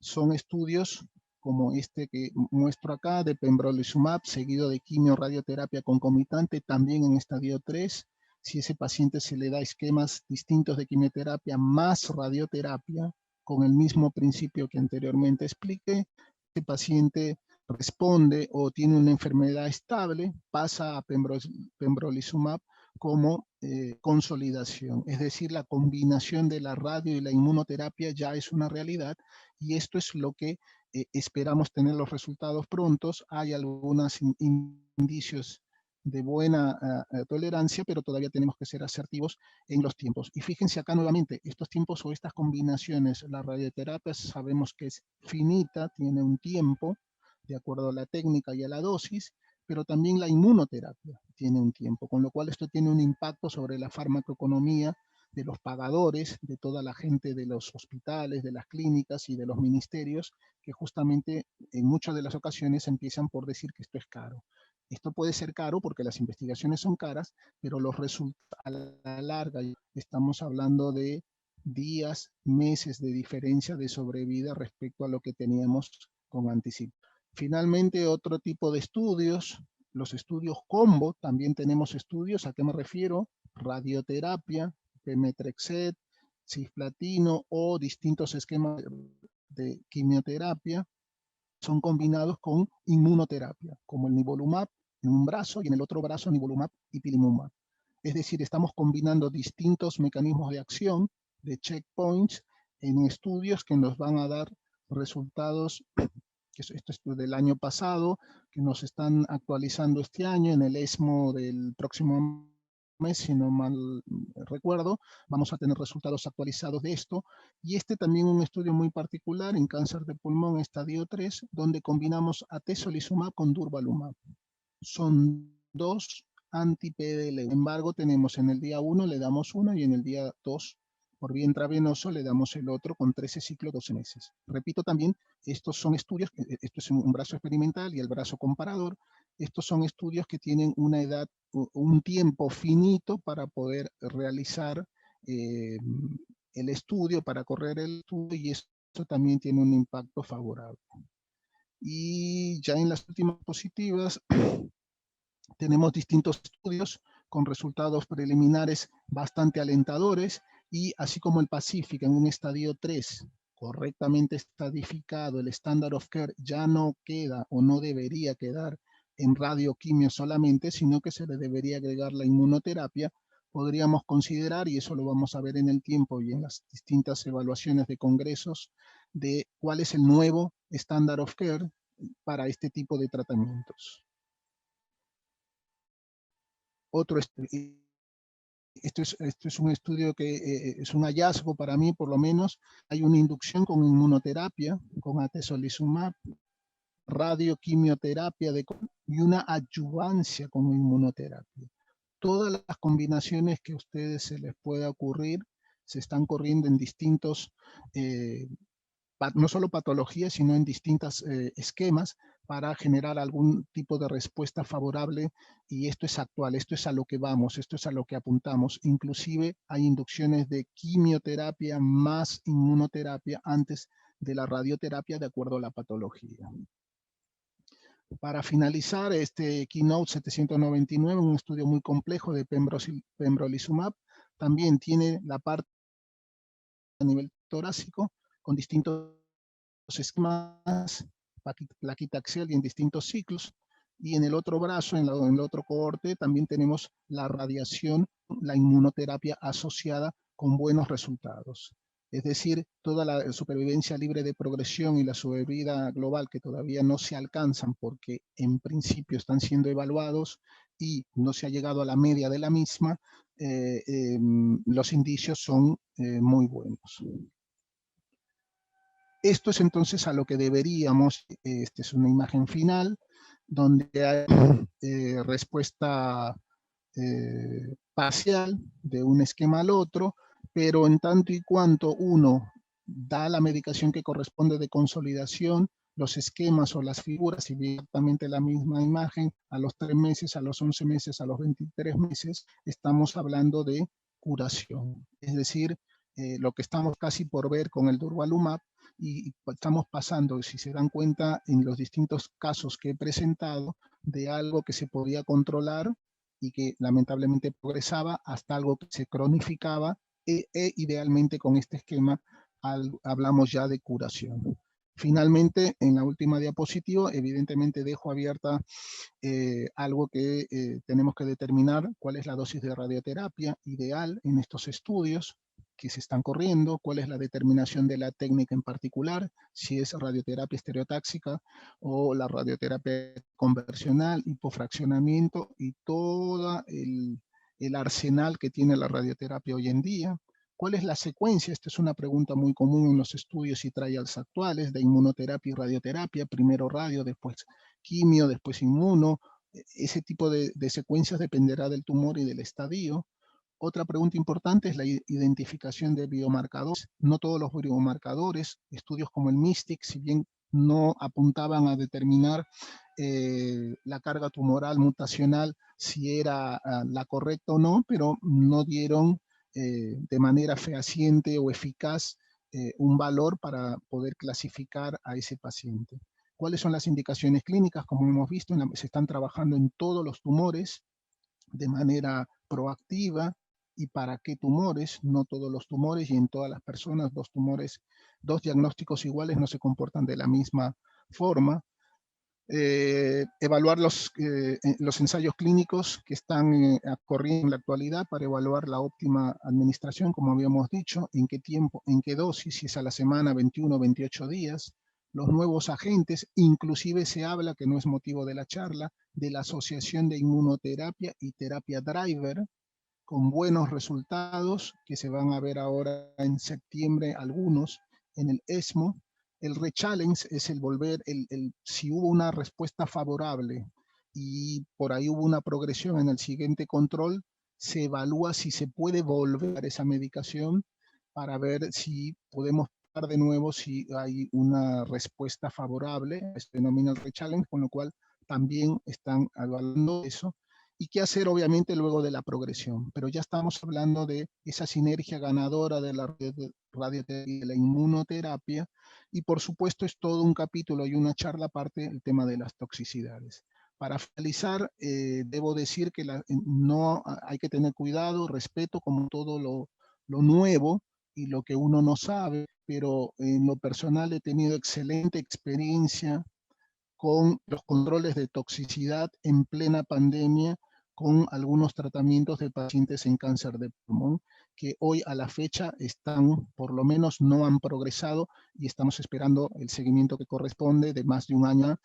son estudios como este que muestro acá, de pembrolizumab, seguido de quimioradioterapia concomitante, también en estadio 3. Si ese paciente se le da esquemas distintos de quimioterapia más radioterapia, con el mismo principio que anteriormente expliqué, ese paciente responde o tiene una enfermedad estable, pasa a pembrolizumab como consolidación. Es decir, la combinación de la radio y la inmunoterapia ya es una realidad, y esto es lo que esperamos tener los resultados prontos. Hay algunos indicios de buena tolerancia, pero todavía tenemos que ser asertivos en los tiempos. Y fíjense acá nuevamente, estos tiempos o estas combinaciones, la radioterapia sabemos que es finita, tiene un tiempo, de acuerdo a la técnica y a la dosis, pero también la inmunoterapia tiene un tiempo, con lo cual esto tiene un impacto sobre la farmacoeconomía de los pagadores, de toda la gente de los hospitales, de las clínicas y de los ministerios, que justamente en muchas de las ocasiones empiezan por decir que esto es caro. Esto puede ser caro porque las investigaciones son caras, pero los resultados a la larga, estamos hablando de días, meses de diferencia de sobrevida respecto a lo que teníamos con anticipo. Finalmente, otro tipo de estudios, los estudios combo, también tenemos estudios, ¿a qué me refiero? Radioterapia, pemetrexed, cisplatino o distintos esquemas de quimioterapia son combinados con inmunoterapia, como el nivolumab en un brazo y en el otro brazo nivolumab y pilimumab. Es decir, estamos combinando distintos mecanismos de acción, de checkpoints, en estudios que nos van a dar resultados, esto es del año pasado, que nos están actualizando este año en el ESMO del próximo mes, si no mal recuerdo, vamos a tener resultados actualizados de esto, y este también un estudio muy particular en cáncer de pulmón estadio 3, donde combinamos atezolizumab con durvalumab. Son dos anti-PDL, sin embargo tenemos en el día 1 le damos uno y en el día 2 por vía intravenoso le damos el otro con 13 ciclos 12 meses. Repito también, estos son estudios, esto es un brazo experimental y el brazo comparador, estos son estudios que tienen una edad, un tiempo finito para poder realizar el estudio, para correr el estudio, y esto también tiene un impacto favorable. Y ya en las últimas positivas, tenemos distintos estudios con resultados preliminares bastante alentadores, y así como el Pacífico en un estadio 3, correctamente estadificado, el Standard of Care ya no queda o no debería quedar en radioquimio solamente, sino que se le debería agregar la inmunoterapia. Podríamos considerar, y eso lo vamos a ver en el tiempo y en las distintas evaluaciones de congresos, de cuál es el nuevo Standard of Care para este tipo de tratamientos. Otro esto es un estudio que es un hallazgo para mí, por lo menos. Hay una inducción con inmunoterapia, con atezolizumab, radioquimioterapia y una adyuvancia con inmunoterapia. Todas las combinaciones que a ustedes se les pueda ocurrir se están corriendo en distintos, no solo patologías, sino en distintos esquemas, para generar algún tipo de respuesta favorable, y esto es actual, esto es a lo que vamos, esto es a lo que apuntamos. Inclusive hay inducciones de quimioterapia más inmunoterapia antes de la radioterapia de acuerdo a la patología. Para finalizar, este Keynote 799, un estudio muy complejo de pembrolizumab, también tiene la parte a nivel torácico con distintos esquemas, plaquita axial y en distintos ciclos, y en el otro brazo, en el otro cohorte, también tenemos la radiación, la inmunoterapia asociada con buenos resultados. Es decir, toda la supervivencia libre de progresión y la sobrevida global, que todavía no se alcanzan porque en principio están siendo evaluados y no se ha llegado a la media de la misma, los indicios son muy buenos. Esto es entonces a lo que deberíamos, esta es una imagen final, donde hay respuesta parcial de un esquema al otro, pero en tanto y cuanto uno da la medicación que corresponde de consolidación, los esquemas o las figuras, si bien exactamente la misma imagen, a los 3 meses, a los 11 meses, a los 23 meses, estamos hablando de curación. Es decir, lo que estamos casi por ver con el durvalumab, y estamos pasando, si se dan cuenta, en los distintos casos que he presentado, de algo que se podía controlar y que lamentablemente progresaba hasta algo que se cronificaba, idealmente con este esquema hablamos ya de curación. Finalmente, en la última diapositiva, evidentemente dejo abierta algo que tenemos que determinar, cuál es la dosis de radioterapia ideal en estos estudios. que se están corriendo, cuál es la determinación de la técnica en particular, si es radioterapia estereotáxica o la radioterapia conversional, hipofraccionamiento y todo el arsenal que tiene la radioterapia hoy en día. ¿Cuál es la secuencia? Esta es una pregunta muy común en los estudios y trials actuales de inmunoterapia y radioterapia, primero radio, después quimio, después inmuno. Ese tipo de secuencias dependerá del tumor y del estadio. Otra pregunta importante es la identificación de biomarcadores. No todos los biomarcadores, estudios como el MYSTIC, si bien no apuntaban a determinar la carga tumoral mutacional, si era la correcta o no, pero no dieron de manera fehaciente o eficaz un valor para poder clasificar a ese paciente. ¿Cuáles son las indicaciones clínicas? Como hemos visto, se están trabajando en todos los tumores de manera proactiva. ¿Y para qué tumores? No todos los tumores, y en todas las personas dos diagnósticos iguales no se comportan de la misma forma. Evaluar los ensayos clínicos que están corriendo en la actualidad para evaluar la óptima administración, como habíamos dicho, en qué tiempo, en qué dosis, si es a la semana, 21 o 28 días. Los nuevos agentes, inclusive se habla, que no es motivo de la charla, de la asociación de inmunoterapia y terapia driver, con buenos resultados que se van a ver ahora en septiembre, algunos en el ESMO. El rechallenge es el volver, si hubo una respuesta favorable y por ahí hubo una progresión en el siguiente control, se evalúa si se puede volver a esa medicación para ver si podemos de nuevo si hay una respuesta favorable. Se denomina el rechallenge, con lo cual también están evaluando eso. ¿Y qué hacer obviamente luego de la progresión? Pero ya estamos hablando de esa sinergia ganadora de la radioterapia y de la inmunoterapia, y por supuesto es todo un capítulo y una charla aparte el tema de las toxicidades. Para finalizar, debo decir que no hay que tener cuidado, respeto como todo lo nuevo y lo que uno no sabe, pero en lo personal he tenido excelente experiencia con los controles de toxicidad en plena pandemia, con algunos tratamientos de pacientes en cáncer de pulmón, que hoy a la fecha están, por lo menos no han progresado, y estamos esperando el seguimiento que corresponde de más de un año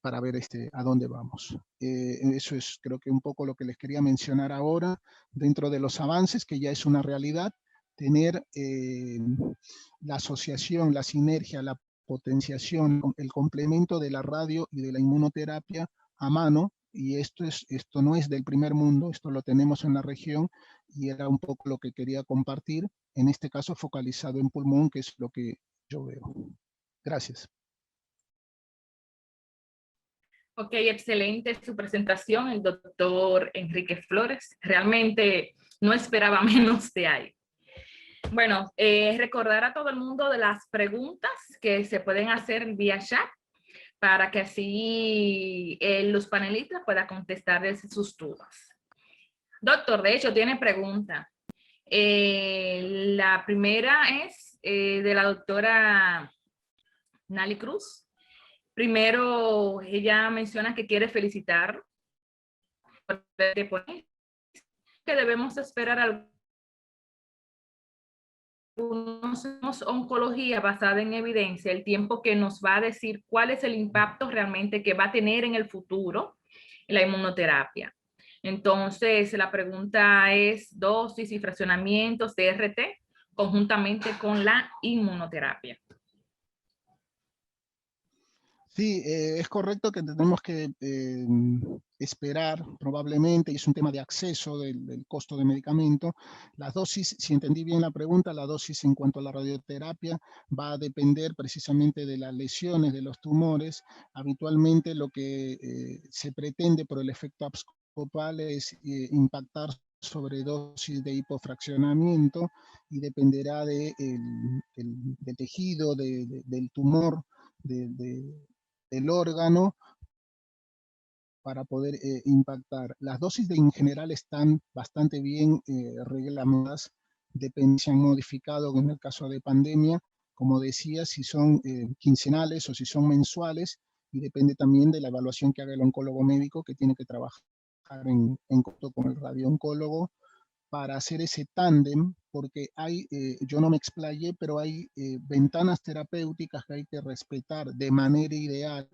para ver a dónde vamos. Eso es creo que un poco lo que les quería mencionar ahora, dentro de los avances, que ya es una realidad, tener la asociación, la sinergia, la potenciación, el complemento de la radio y de la inmunoterapia a mano, y esto no es del primer mundo, esto lo tenemos en la región, y era un poco lo que quería compartir, en este caso focalizado en pulmón, que es lo que yo veo. Gracias. Ok, excelente su presentación, el doctor Enrique Flores. Realmente no esperaba menos de ahí. Bueno, recordar a todo el mundo de las preguntas que se pueden hacer vía chat para que así los panelistas puedan contestarles sus dudas. Doctor, de hecho, tiene pregunta. La primera es de la doctora Nali Cruz. Primero, ella menciona que quiere felicitar que debemos esperar algunos oncología basada en evidencia, el tiempo que nos va a decir cuál es el impacto realmente que va a tener en el futuro la inmunoterapia. Entonces, la pregunta es dosis y fraccionamientos de RT conjuntamente con la inmunoterapia. Sí, es correcto que tenemos que esperar probablemente, y es un tema de acceso del costo de medicamento. Las dosis, si entendí bien la pregunta, la dosis en cuanto a la radioterapia va a depender precisamente de las lesiones de los tumores. Habitualmente lo que se pretende por el efecto abscopal es impactar sobre dosis de hipofraccionamiento, y dependerá del tejido, del tumor, del órgano, para poder impactar. Las dosis en general están bastante bien reglamentadas, depende si han modificado en el caso de pandemia, como decía, si son quincenales o si son mensuales, y depende también de la evaluación que haga el oncólogo médico, que tiene que trabajar en contacto con el radiooncólogo para hacer ese tándem, porque hay, yo no me explayé, pero hay ventanas terapéuticas que hay que respetar de manera ideal.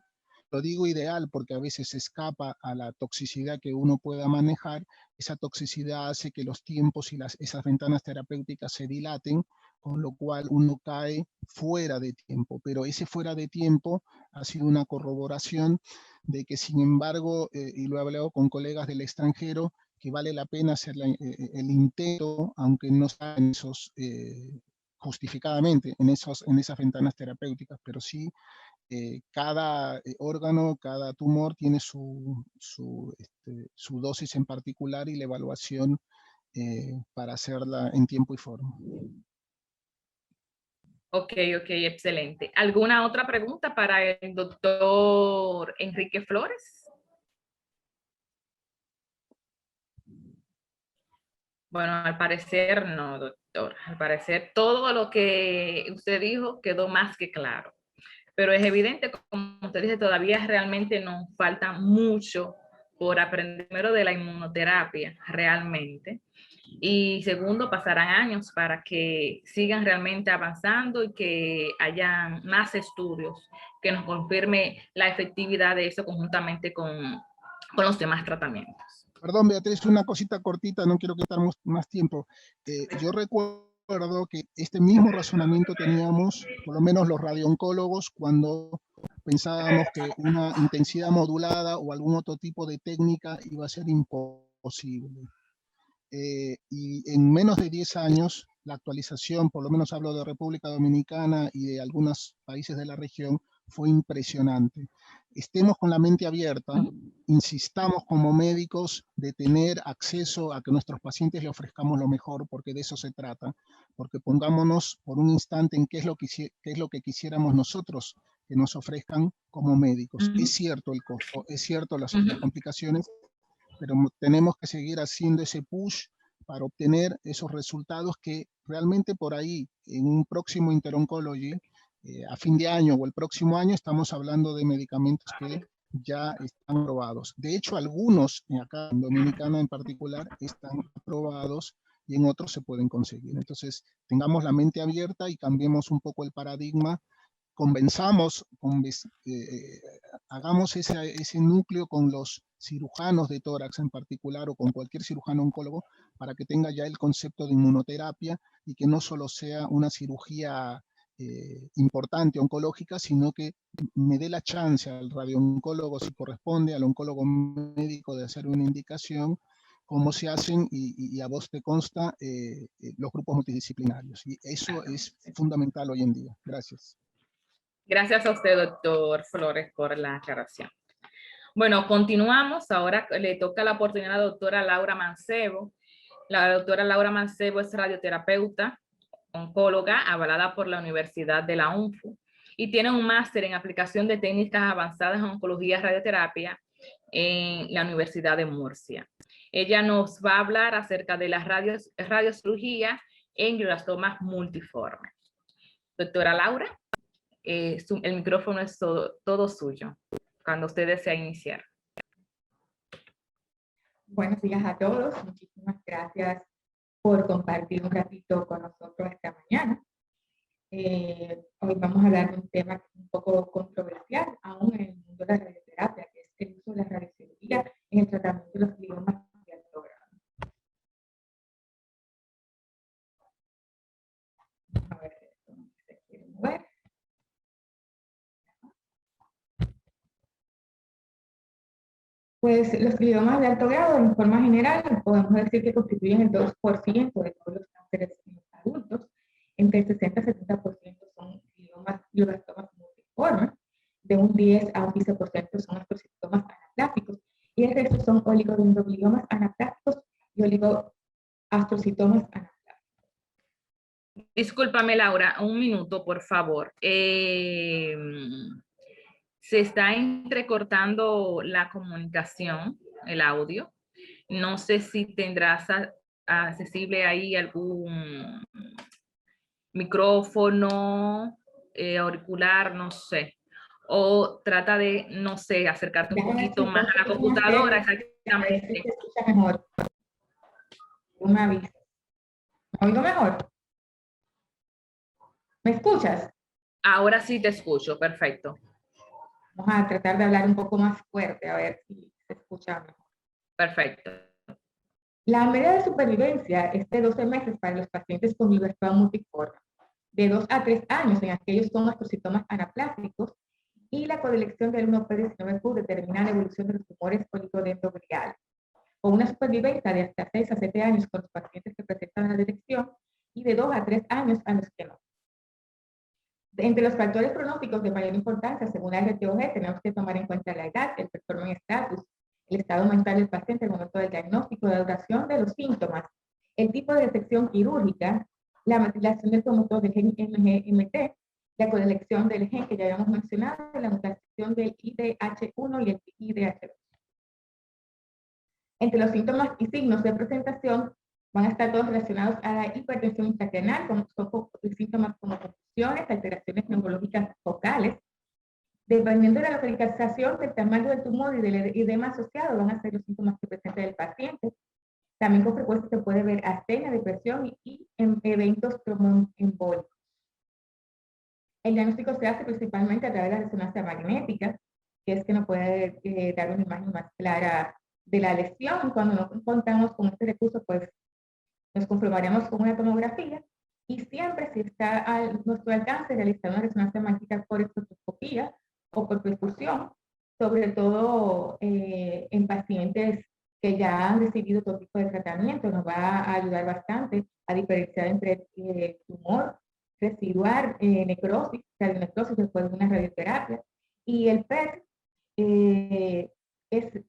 Lo digo ideal porque a veces se escapa a la toxicidad que uno pueda manejar. Esa toxicidad hace que los tiempos y esas ventanas terapéuticas se dilaten, con lo cual uno cae fuera de tiempo. Pero ese fuera de tiempo ha sido una corroboración de que, sin embargo, y lo he hablado con colegas del extranjero, que vale la pena hacer el intento, aunque no sea en esos, justificadamente en esas ventanas terapéuticas, pero sí cada órgano, cada tumor tiene su dosis en particular y la evaluación para hacerla en tiempo y forma. Ok, excelente. ¿Alguna otra pregunta para el doctor Enrique Flores? Bueno, al parecer no, doctor. Al parecer todo lo que usted dijo quedó más que claro. Pero es evidente, como usted dice, todavía realmente nos falta mucho por aprender, primero de la inmunoterapia realmente, y segundo, pasarán años para que sigan realmente avanzando y que haya más estudios que nos confirme la efectividad de eso conjuntamente con los demás tratamientos. Perdón, Beatriz, una cosita cortita, no quiero quitar más tiempo. Yo recuerdo que este mismo razonamiento teníamos, por lo menos los radiooncólogos, cuando pensábamos que una intensidad modulada o algún otro tipo de técnica iba a ser imposible. Y en menos de 10 años, la actualización, por lo menos hablo de República Dominicana y de algunos países de la región, fue impresionante. Estemos con la mente abierta, insistamos como médicos de tener acceso a que nuestros pacientes le ofrezcamos lo mejor, porque de eso se trata, porque pongámonos por un instante en qué es lo que quisiéramos nosotros que nos ofrezcan como médicos. Es cierto el costo, es cierto las complicaciones, pero tenemos que seguir haciendo ese push para obtener esos resultados que realmente por ahí, en un próximo Interoncology, a fin de año o el próximo año, estamos hablando de medicamentos que ya están aprobados. De hecho, algunos, acá en Dominicana en particular, están aprobados y en otros se pueden conseguir. Entonces, tengamos la mente abierta y cambiemos un poco el paradigma, convenzamos, hagamos ese núcleo con los cirujanos de tórax en particular o con cualquier cirujano oncólogo para que tenga ya el concepto de inmunoterapia y que no solo sea una cirugía importante oncológica, sino que me dé la chance al radiooncólogo, si corresponde, al oncólogo médico, de hacer una indicación, cómo se hacen y a vos te consta los grupos multidisciplinarios. Y eso es fundamental hoy en día. Gracias. Gracias a usted, doctor Flores, por la aclaración. Bueno, continuamos. Ahora le toca la oportunidad a la doctora Laura Mancebo. La doctora Laura Mancebo es radioterapeuta, oncóloga, avalada por la Universidad de la UNFU, y tiene un máster en aplicación de técnicas avanzadas en oncología y radioterapia en la Universidad de Murcia. Ella nos va a hablar acerca de la radiocirugía en glioblastoma multiforme. Doctora Laura, el micrófono es todo suyo, cuando usted desea iniciar. Buenos días a todos, muchísimas gracias por compartir un ratito con nosotros esta mañana. Hoy vamos a hablar de un tema un poco controversial, aún en el mundo de la radioterapia, que es el uso de la radiocirugía en el tratamiento de los gliomas de alto grado. A ver si esto no se quiere mover. Pues los gliomas de alto grado, en forma general, podemos decir que constituyen el 2% de todos los cánceres en los adultos. Entre el 60 y 70% son glioblastomas multiformes, de un 10 a un 15% son astrocitomas anaplásticos, y el resto son oligodendrogliomas anaplásticos y oligoastrocitomas anaplásticos. Discúlpame, Laura, un minuto, por favor. Se está entrecortando la comunicación, el audio. No sé si tendrás accesible ahí algún micrófono, auricular, no sé. O trata de, no sé, acercarte un poquito más a la computadora. Exactamente. Se escucha mejor. Tú me avisas. ¿Me oigo mejor? ¿Me escuchas? Ahora sí te escucho, perfecto. Vamos a tratar de hablar un poco más fuerte, a ver si se escucha mejor. Perfecto. La media de supervivencia es de 12 meses para los pacientes con glioblastoma multiforme, de 2 a 3 años en aquellos con astrocitomas anaplásticos, y la colección del 1P19Q determina la evolución de los tumores oligodendrogliales, con una supervivencia de hasta 6 a 7 años con los pacientes que presentan la detección y de 2 a 3 años a los que no. Entre los factores pronósticos de mayor importancia, según la RTOG, tenemos que tomar en cuenta la edad, el performance status, el estado mental del paciente, el momento del diagnóstico, la duración de los síntomas, el tipo de detección quirúrgica, la metilación del promotor del gen MGMT, la colección del gen que ya habíamos mencionado, la mutación del IDH1 y el IDH2. Entre los síntomas y signos de presentación van a estar todos relacionados a la hipertensión intracranial, con síntomas como confusiones, alteraciones neurológicas focales. Dependiendo de la localización, del tamaño del tumor y del edema asociado, van a ser los síntomas que presenta el paciente. También con frecuencia se puede ver astenia, depresión y eventos tromboembólicos. El diagnóstico se hace principalmente a través de la resonancia magnética, que es que nos puede dar una imagen más clara de la lesión. Cuando no contamos con este recurso, pues nos comprobaremos con una tomografía, y siempre, si está a nuestro alcance, realizar una resonancia magnética por espectroscopía o por perfusión, sobre todo en pacientes que ya han recibido todo tipo de tratamiento. Nos va a ayudar bastante a diferenciar entre tumor residual, necrosis, radionecrosis después de una radioterapia, y el PET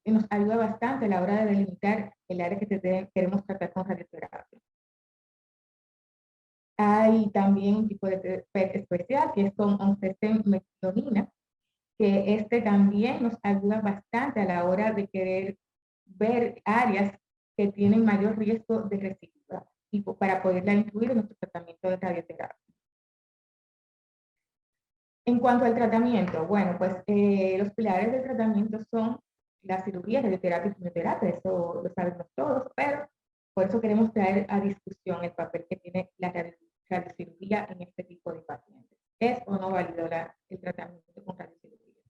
nos ayuda bastante a la hora de delimitar el área que queremos tratar con radioterapia. Hay también un tipo de PET especial que es con oncetemmetonina, que también nos ayuda bastante a la hora de querer ver áreas que tienen mayor riesgo de recidiva y para poderla incluir en nuestro tratamiento de radioterapia. En cuanto al tratamiento, bueno, pues los pilares del tratamiento son la cirugía, radioterapia y quimioterapia, eso lo sabemos todos, pero por eso queremos traer a discusión el papel que tiene la radiocirugía en este tipo de pacientes. ¿Es o no válido el tratamiento con radiocirugía?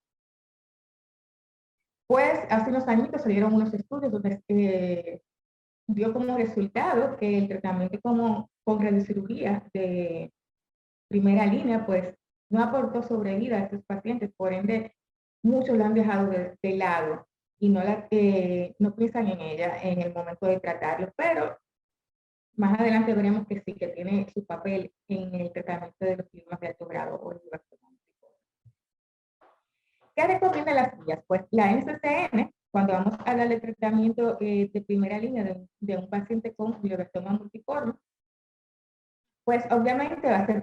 Pues hace unos años salieron unos estudios donde dio como resultado que el tratamiento con radiocirugía de primera línea, pues no aportó sobrevida a estos pacientes, por ende muchos lo han dejado de lado y no piensan en ella en el momento de tratarlo, pero más adelante veremos que sí, que tiene su papel en el tratamiento de los tumores de alto grado o el glioblastoma multiforme. ¿Qué recomienda las guías? Pues la NCCN, cuando vamos a hablar de tratamiento de primera línea de un paciente con glioblastoma multiforme, pues obviamente va a ser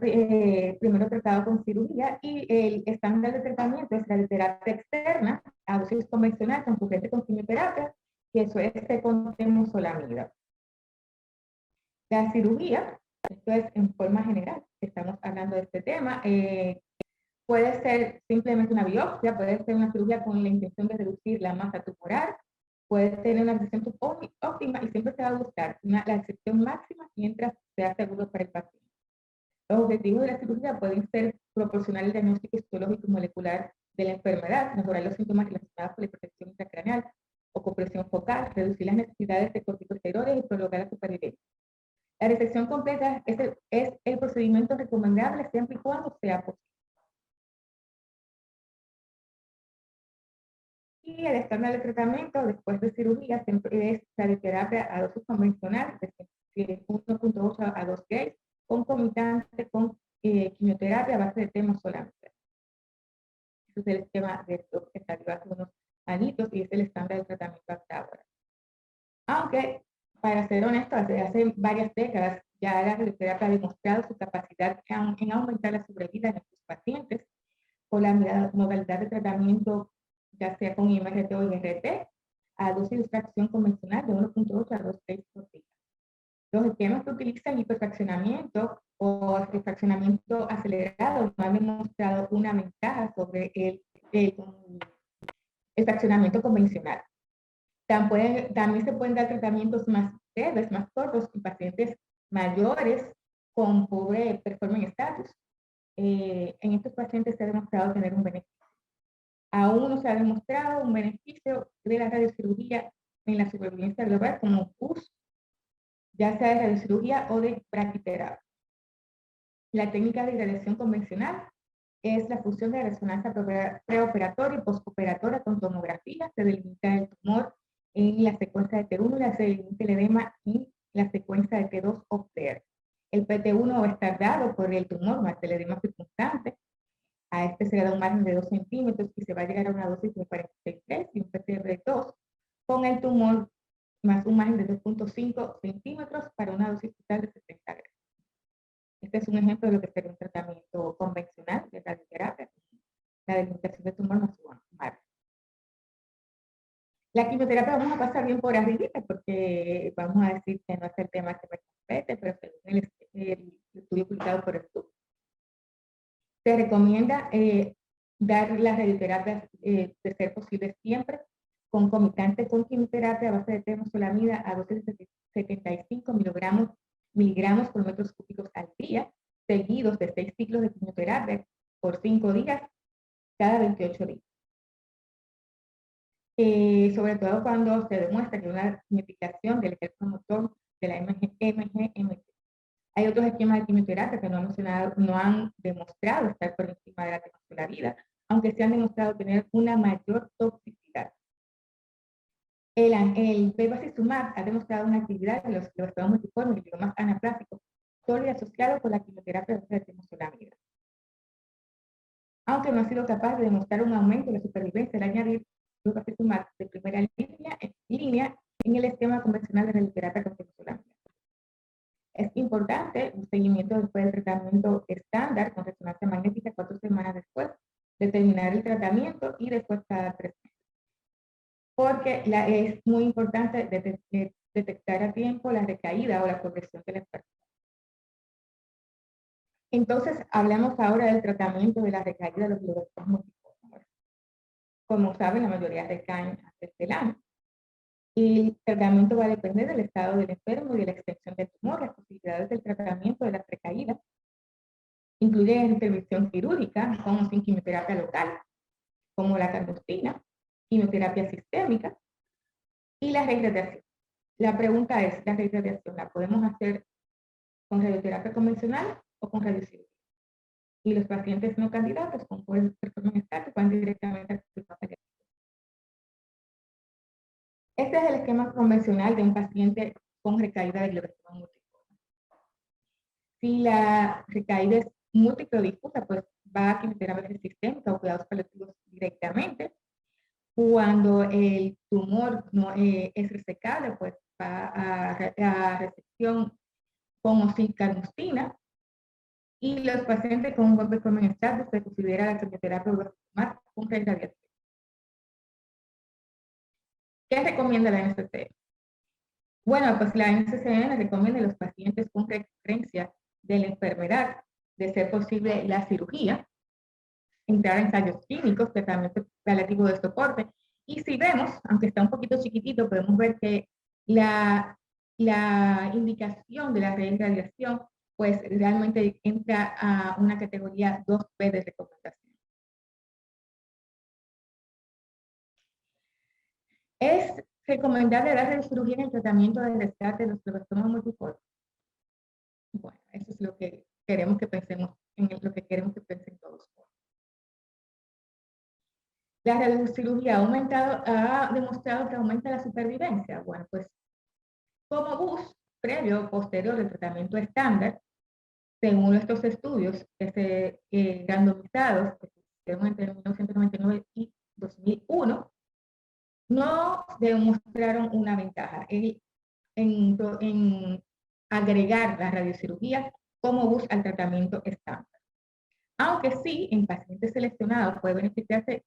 primero tratado con cirugía, y el estándar de tratamiento es la terapia externa a dosis convencional concurrente con quimioterapia, que eso es con temozolomida. La cirugía, esto es en forma general, estamos hablando de este tema, puede ser simplemente una biopsia, puede ser una cirugía con la intención de reducir la masa tumoral, puede tener una resección óptima y siempre se va a buscar la resección máxima mientras sea seguro para el paciente. Los objetivos de la cirugía pueden ser proporcionar el diagnóstico histológico y molecular de la enfermedad, mejorar los síntomas relacionados con la hipertensión intracraneal o compresión focal, reducir las necesidades de corticosteroides y prolongar la supervivencia. La resección completa es el procedimiento recomendable siempre y cuando sea posible. Y el estándar de tratamiento después de cirugía siempre es radioterapia a dosis convencional de 1.8 a 2 Gauge, concomitante con quimioterapia a base de temozolomida. Ese es el esquema de esto que salió hace unos añitos y es el estándar de tratamiento hasta ahora. Aunque, para ser honesto, hace varias décadas ya la radioterapia ha demostrado su capacidad en aumentar la sobrevida en estos pacientes con la modalidad de tratamiento, ya sea con IMRT o IRT, a dosis de extracción convencional de 1.8 a 2 Gauge por día. Los esquemas que utilizan hiperfraccionamiento o refraccionamiento acelerado no han demostrado una ventaja sobre el fraccionamiento convencional. También se pueden dar tratamientos más breves, más cortos en pacientes mayores con pobre performance status. En estos pacientes se ha demostrado tener un beneficio. Aún no se ha demostrado un beneficio de la radiocirugía en la supervivencia global como uso, ya sea de radiocirugía o de braquiterapia. La técnica de irradiación convencional es la fusión de resonancia preoperatoria y postoperatoria con tomografía. Se delimita el tumor en la secuencia de T1, se delimita el edema en la secuencia de T2 o TER. El PT1 va a estar dado por el tumor más el edema circunstante. A este se le da un margen de 2 centímetros y se va a llegar a una dosis de 46,3 y un PCR de 2 con el tumor más un margen de 2,5 centímetros para una dosis total de 70 gramos. Este es un ejemplo de lo que sería un tratamiento convencional de radioterapia, la delimitación de tumor más un margen. La quimioterapia vamos a pasar bien por arriba porque vamos a decir que no es el tema que me compete, pero según el estudio publicado por el estudio, se recomienda dar las radioterapias de ser posible siempre concomitante con quimioterapia a base de temozolomida a dosis de 75 miligramos por metros cúbicos al día, seguidos de 6 ciclos de quimioterapia por 5 días, cada 28 días. Sobre todo cuando se demuestra que hay una mitigación del efecto promotor de la MGMT. Hay otros esquemas de quimioterapia que no han demostrado estar por encima de la temozolomida, aunque se han demostrado tener una mayor toxicidad. El bevacizumab ha demostrado una actividad de los glioblastoma multiformes y gliomas anaplásicos sólida asociado con la quimioterapia de temozolomida. Aunque no ha sido capaz de demostrar un aumento de la supervivencia al añadir bevacizumab de primera línea en el esquema convencional de radioterapia con temozolomida. Es importante un seguimiento después del tratamiento estándar con resonancia magnética 4 semanas después de terminar el tratamiento y después cada 3 meses. Porque es muy importante detectar a tiempo la recaída o la progresión de la enfermedad. Entonces, hablamos ahora del tratamiento de la recaída de los glioblastomas multiformes. Como saben, la mayoría recaen antes del año. Y el tratamiento va a depender del estado del enfermo y de la extensión del tumor. Las posibilidades del tratamiento de las recaídas incluyen intervención quirúrgica con o sin quimioterapia local, como la carnostina, quimioterapia sistémica y la reirradiación. La pregunta es, ¿la reirradiación la podemos hacer con radioterapia convencional o con radiocirugía? Y los pacientes no candidatos con pobre performance status van directamente al hospital. Este es el esquema convencional de un paciente con recaída de glioblastoma multiforme. Si la recaída es múltiple o difusa, pues va a quimioterapia sistémica o cuidados paliativos directamente. Cuando el tumor no es resecable, pues va a resección con o sin carnostina. Y los pacientes con un buen performance status se considera la quimioterapia más con radiación. ¿Qué recomienda la NCCN? Bueno, pues la NCCN recomienda a los pacientes con recurrencia de la enfermedad, de ser posible la cirugía, entrar en ensayos clínicos, tratamiento paliativo de soporte. Y si vemos, aunque está un poquito chiquitito, podemos ver que la indicación de la reirradiación, pues realmente entra a una categoría 2B de recomendación. Es recomendable dar radiocirugía en el tratamiento del rescate de los glioblastoma multiformes. Bueno, eso es lo que queremos que pensemos, lo que queremos que piensen todos. La radiocirugía ha demostrado que aumenta la supervivencia. Bueno, pues como bus previo o posterior del tratamiento estándar, según estos estudios que se randomizados, que se hicieron entre 1999 y 2001, no demostraron una ventaja en agregar la radiocirugía como bus al tratamiento estándar. Aunque sí, en pacientes seleccionados puede beneficiarse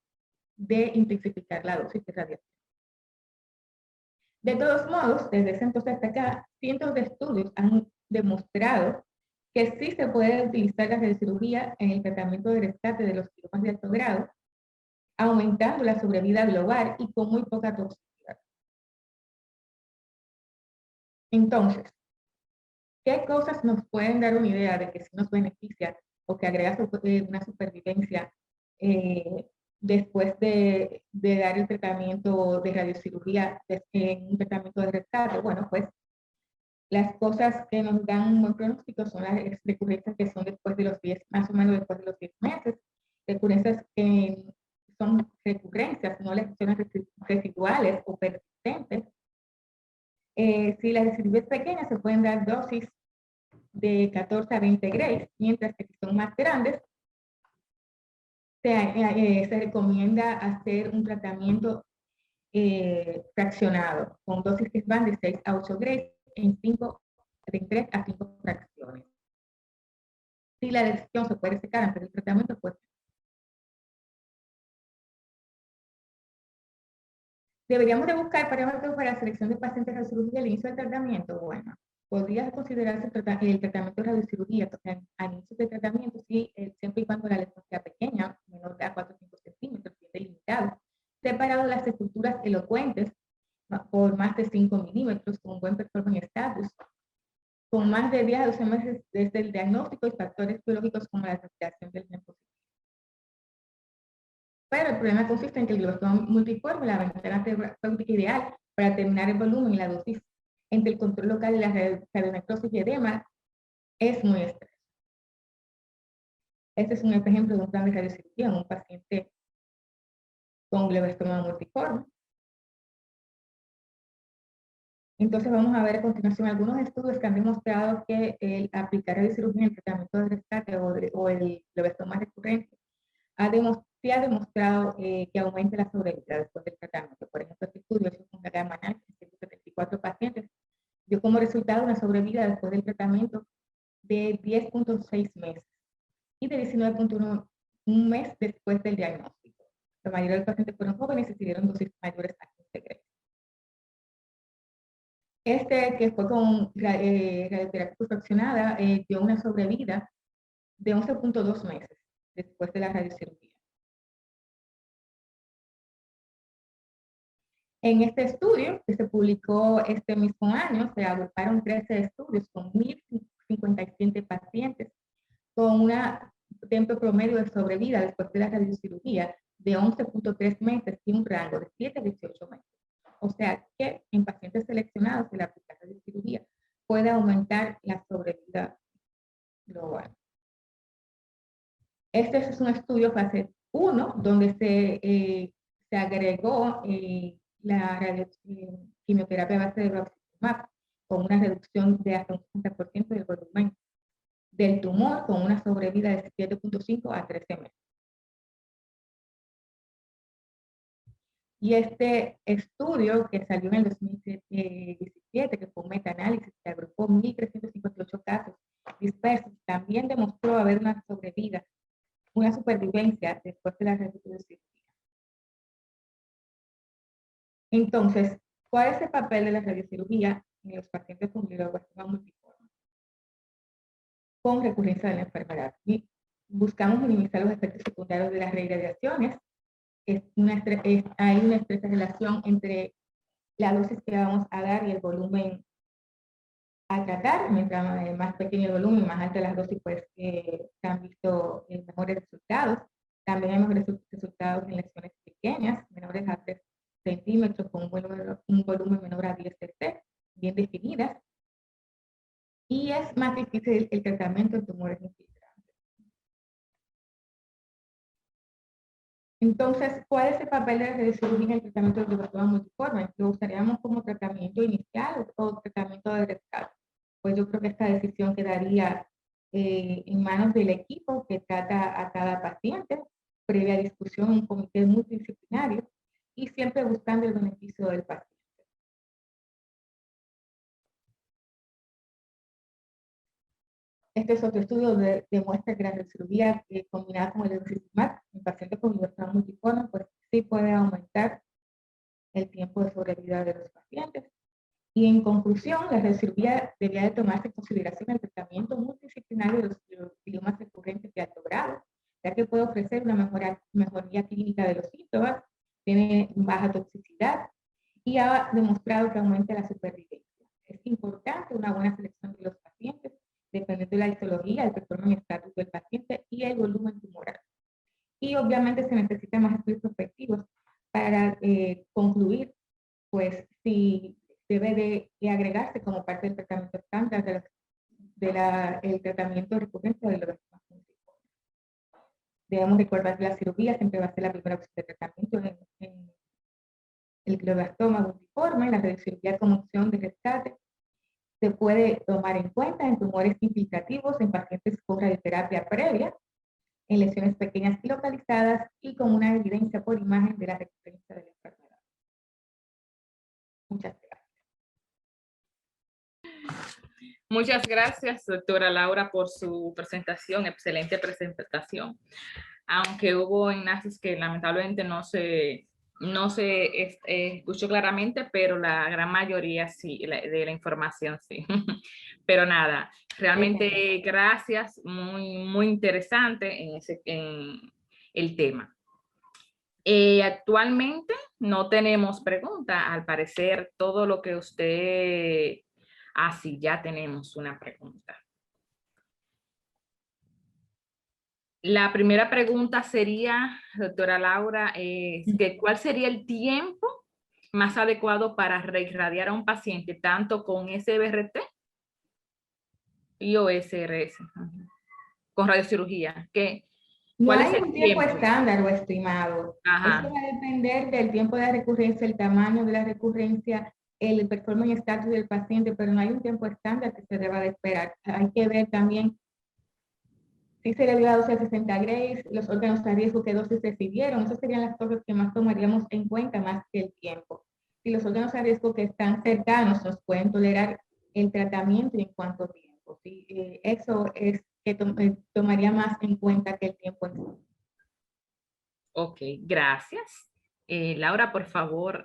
de intensificar la dosis de radiación. De todos modos, desde ese entonces hasta acá, cientos de estudios han demostrado que sí se puede utilizar la radiocirugía en el tratamiento de rescate de los gliomas de alto grado, aumentando la sobrevida global y con muy poca toxicidad. Entonces, ¿qué cosas nos pueden dar una idea de que sí nos beneficia o que agrega una supervivencia después de dar el tratamiento de radiocirugía en un tratamiento de rescate? Bueno, pues las cosas que nos dan un buen pronóstico son las recurrencias que son después de los 10, más o menos después de los 10 meses, recurrencias que son recurrencias, no lesiones residuales o persistentes. Si la recidiva es pequeña, se pueden dar dosis de 14 a 20 grays, mientras que si son más grandes, se recomienda hacer un tratamiento fraccionado, con dosis que van de 6 a 8 grays en 3 a 5 fracciones. Si la lesión se puede secar antes del tratamiento, pues deberíamos de buscar parámetros para la selección de pacientes de cirugía al inicio del tratamiento. Bueno, podría considerarse el tratamiento de radiocirugía al inicio del tratamiento, siempre y cuando la lesión sea pequeña, menor de 4 o 5 centímetros, bien delimitado, separado de las estructuras elocuentes por más de 5 milímetros, con buen performance status, con más de 10 a 12 meses desde el diagnóstico y factores biológicos como la respiración del gen positivo. Pero el problema consiste en que el glioblastoma multiforme, la ventana terapéutica ideal para determinar el volumen y la dosis entre el control local y la radionecrosis y edema es muy estrecho. Este es un ejemplo de un plan de radiocirugía en un paciente con glioblastoma multiforme. Entonces vamos a ver a continuación algunos estudios que han demostrado que el aplicar radiocirugía en el tratamiento de rescate o el glioblastoma recurrente se ha demostrado que aumenta la sobrevida después del tratamiento. Por ejemplo, este estudio hecho con una gama análisis de 174 pacientes dio como resultado una sobrevida después del tratamiento de 10.6 meses y de 19.1 un mes después del diagnóstico. La mayoría de los pacientes fueron jóvenes y siguieron dosis mayores a 15 grays. Este, que fue con radioterapia fraccionada, dio una sobrevida de 11.2 meses después de la radiocirugía. En este estudio, que se publicó este mismo año, se agruparon 13 estudios con 1.057 pacientes con un tiempo promedio de sobrevida después de la radiocirugía de 11.3 meses y un rango de 7 a 18 meses. O sea que en pacientes seleccionados de la aplicación de cirugía puede aumentar la sobrevida global. Este es un estudio fase 1 donde se agregó la quimioterapia base de bevacizumab con una reducción de hasta un 60% del volumen del tumor con una sobrevida de 7.5 a 13 meses. Y este estudio que salió en el 2017, que fue un metaanálisis que agrupó 1.358 casos dispersos, también demostró haber una sobrevida, una supervivencia después de la radiocirugía. Entonces, ¿cuál es el papel de la radiocirugía en los pacientes con glioblastoma multiforme con recurrencia de la enfermedad? Y buscamos minimizar los efectos secundarios de las radiaciones. Hay una estrecha relación entre la dosis que vamos a dar y el volumen a tratar. Mientras más pequeño el volumen, más alta las dosis, pues se han visto mejores resultados. También hay mejores resultados en lesiones pequeñas, menores a 3 centímetros, con un volumen menor a 10 cc, bien definidas. Y es más difícil el tratamiento en tumores infiltrantes. Entonces, ¿cuál es el papel de la radiocirugía en el tratamiento del glioblastoma multiforme? ¿Lo usaríamos como tratamiento inicial o tratamiento de rescate? Pues yo creo que esta decisión quedaría en manos del equipo que trata a cada paciente, previa discusión en un comité multidisciplinario y siempre buscando el beneficio del paciente. Este es otro estudio que demuestra que la radiocirugía combinada con el bevacizumab en pacientes con glioblastoma multiforme, pues sí puede aumentar el tiempo de sobrevida de los pacientes. Y en conclusión, la radiocirugía debería de tomarse en consideración el tratamiento multidisciplinario de los gliomas recurrentes de alto grado, ya que puede ofrecer una mejoría clínica de los síntomas, tiene baja toxicidad y ha demostrado que aumenta la supervivencia. Es importante una buena selección de los pacientes, dependiendo de la histología, el performance status del paciente y el volumen tumoral. Y obviamente se necesitan más estudios prospectivos para concluir, pues, si debe de agregarse como parte del tratamiento estándar el tratamiento recurrente del glioblastoma multiforme. Debemos recordar que la cirugía siempre va a ser la primera opción de tratamiento en el glioblastoma multiforme. La radiocirugía como opción de rescate se puede tomar en cuenta en tumores infiltrativos en pacientes con radioterapia previa, en lesiones pequeñas y localizadas y con una evidencia por imagen de la recurrencia de la enfermedad. Muchas gracias. Muchas gracias, doctora Laura, por su presentación, excelente presentación. Aunque hubo enlaces que lamentablemente no se escuchó claramente, pero la gran mayoría sí, de la información sí. Pero nada, realmente gracias, muy interesante en el tema. Actualmente no tenemos pregunta, al parecer todo lo que usted... Ah, sí, ya tenemos una pregunta. La primera pregunta sería, doctora Laura, ¿cuál sería el tiempo más adecuado para reirradiar a un paciente tanto con SBRT y o SRS, con radiocirugía? No ¿Cuál es hay el un tiempo tiempo? estándar o estimado. Ajá. Eso va a depender del tiempo de recurrencia, el tamaño de la recurrencia, el performance status del paciente, pero no hay un tiempo estándar que se deba de esperar. Hay que ver también si se le dio a dosis de 60 grays, los órganos a riesgo, qué dosis recibieron. Esas serían las cosas que más tomaríamos en cuenta más que el tiempo. Si los órganos a riesgo que están cercanos nos pueden tolerar el tratamiento y en cuánto tiempo. ¿Sí? Eso es que tomaría más en cuenta que el tiempo en sí. Ok, gracias. Laura, por favor,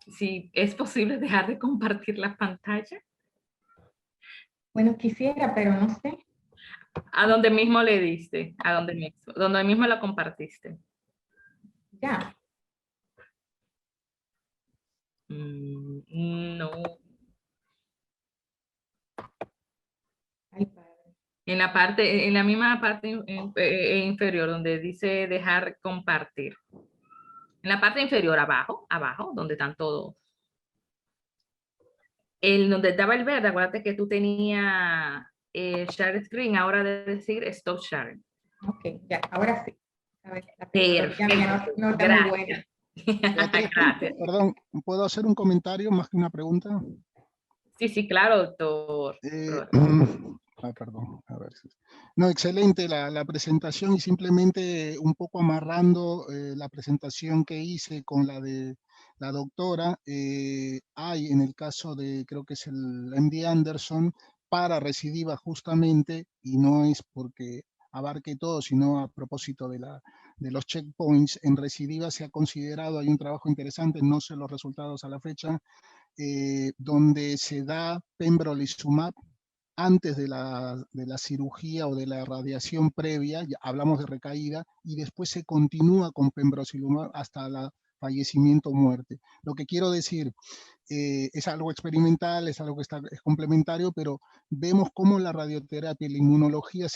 si es posible dejar de compartir la pantalla. Bueno, quisiera, pero no sé. ¿A dónde mismo le diste? ¿A dónde mismo la compartiste? Ya. No. Ay, padre. En la misma parte inferior donde dice dejar compartir. En la parte inferior, abajo, donde están todos. Donde estaba el verde, acuérdate que tú tenías share screen, ahora de decir stop sharing. Ok, ya, ahora sí. A ver, la Perfecto. tecnología no está muy buena. Gracias. Perdón, ¿puedo hacer un comentario más que una pregunta? Sí, claro, doctor. Perdón, a ver. No, excelente la presentación y simplemente un poco amarrando la presentación que hice con la de la doctora, hay en el caso de, creo que es el MD Anderson, para recidiva justamente, y no es porque abarque todo, sino a propósito de los checkpoints, en recidiva se ha considerado, hay un trabajo interesante, no sé los resultados a la fecha, donde se da pembrolizumab antes de la cirugía o de la radiación previa, ya hablamos de recaída, y después se continúa con pembrolizumab hasta el fallecimiento o muerte. Lo que quiero decir, es algo experimental, es algo que es complementario, pero vemos cómo la radioterapia y la inmunología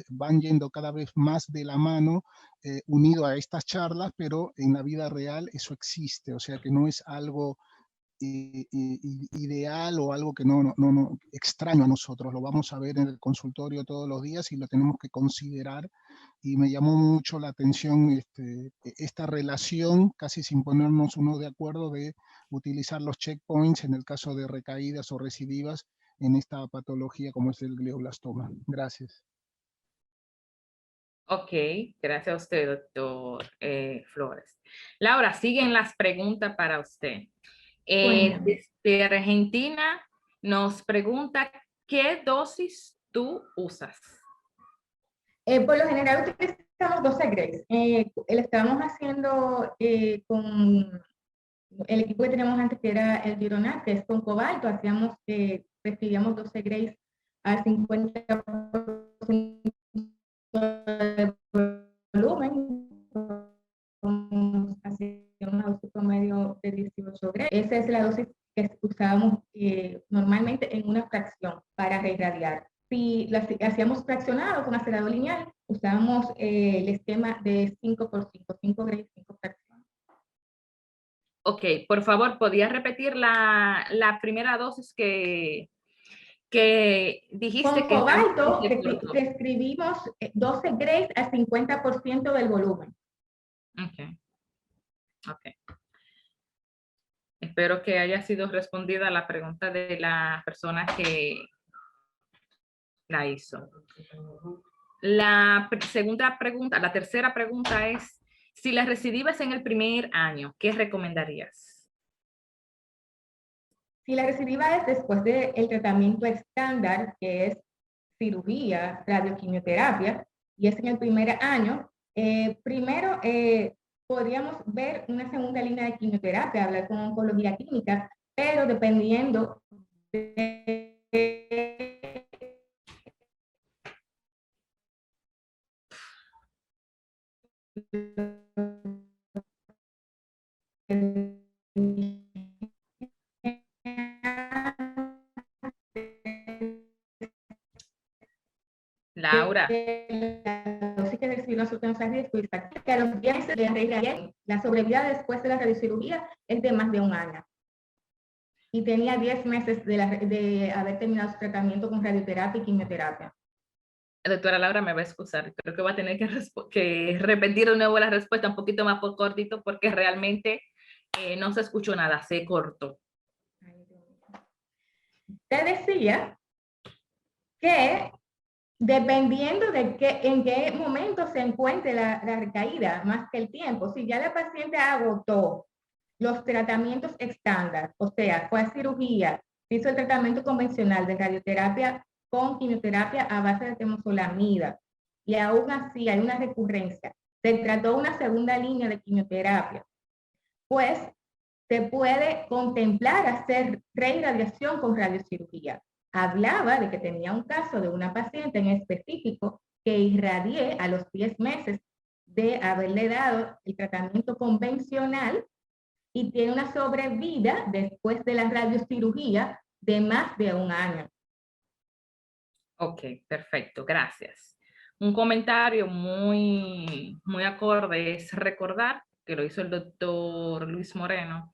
van yendo cada vez más de la mano, unido a estas charlas, pero en la vida real eso existe, o sea que no es algo ideal o algo que no extraño a nosotros, lo vamos a ver en el consultorio todos los días y lo tenemos que considerar, y me llamó mucho la atención esta relación, casi sin ponernos uno de acuerdo, de utilizar los checkpoints en el caso de recaídas o recidivas en esta patología como es el glioblastoma. Gracias. Ok, gracias a usted, doctor Flores. Laura, siguen las preguntas para usted. Desde Argentina nos pregunta, ¿qué dosis tú usas? Por lo general utilizamos 12 grays. Lo estábamos haciendo con el equipo que teníamos antes, que era el Dironat, que es con cobalto. Recibíamos 12 grays al 50% de volumen. Así una dosis promedio de 18 grays. Esa es la dosis que usábamos normalmente en una reirradiar. Si hacíamos fraccionado con acelerador lineal, usábamos el esquema de 5x5, 5 grays, 5 fracciones. Ok, por favor, ¿podías repetir la primera dosis que dijiste? Con Que cobalto prescribimos 12 grays al 50% del volumen. Ok. Ok. Espero que haya sido respondida la pregunta de la persona que la hizo. La segunda pregunta, la tercera pregunta es, si la recidivas en el primer año, ¿qué recomendarías? Si la recidiva es después del tratamiento estándar, que es cirugía, radioquimioterapia, y es en el primer año, primero podríamos ver una segunda línea de quimioterapia, hablar con oncología clínica, pero dependiendo de Laura. Sí que recibir una sustancia de riesgo, que a los 10 meses de la sobrevida después de la radiocirugía es de más de un año. Y tenía 10 meses de haber terminado su tratamiento con radioterapia y quimioterapia. Doctora Laura me va a excusar, creo que va a tener que repetir de nuevo la respuesta un poquito más por cortito porque realmente no se escuchó nada, se cortó. Te decía que dependiendo de en qué momento se encuentre la recaída, más que el tiempo, si ya la paciente agotó los tratamientos estándar, o sea, fue a cirugía, hizo el tratamiento convencional de radioterapia con quimioterapia a base de temozolomida, y aún así hay una recurrencia, se trató una segunda línea de quimioterapia, pues se puede contemplar hacer reirradiación con radiocirugía. Hablaba de que tenía un caso de una paciente en específico que irradié a los 10 meses de haberle dado el tratamiento convencional y tiene una sobrevida después de la radiocirugía de más de un año. Ok, perfecto, gracias. Un comentario muy acorde es recordar, que lo hizo el doctor Luis Moreno,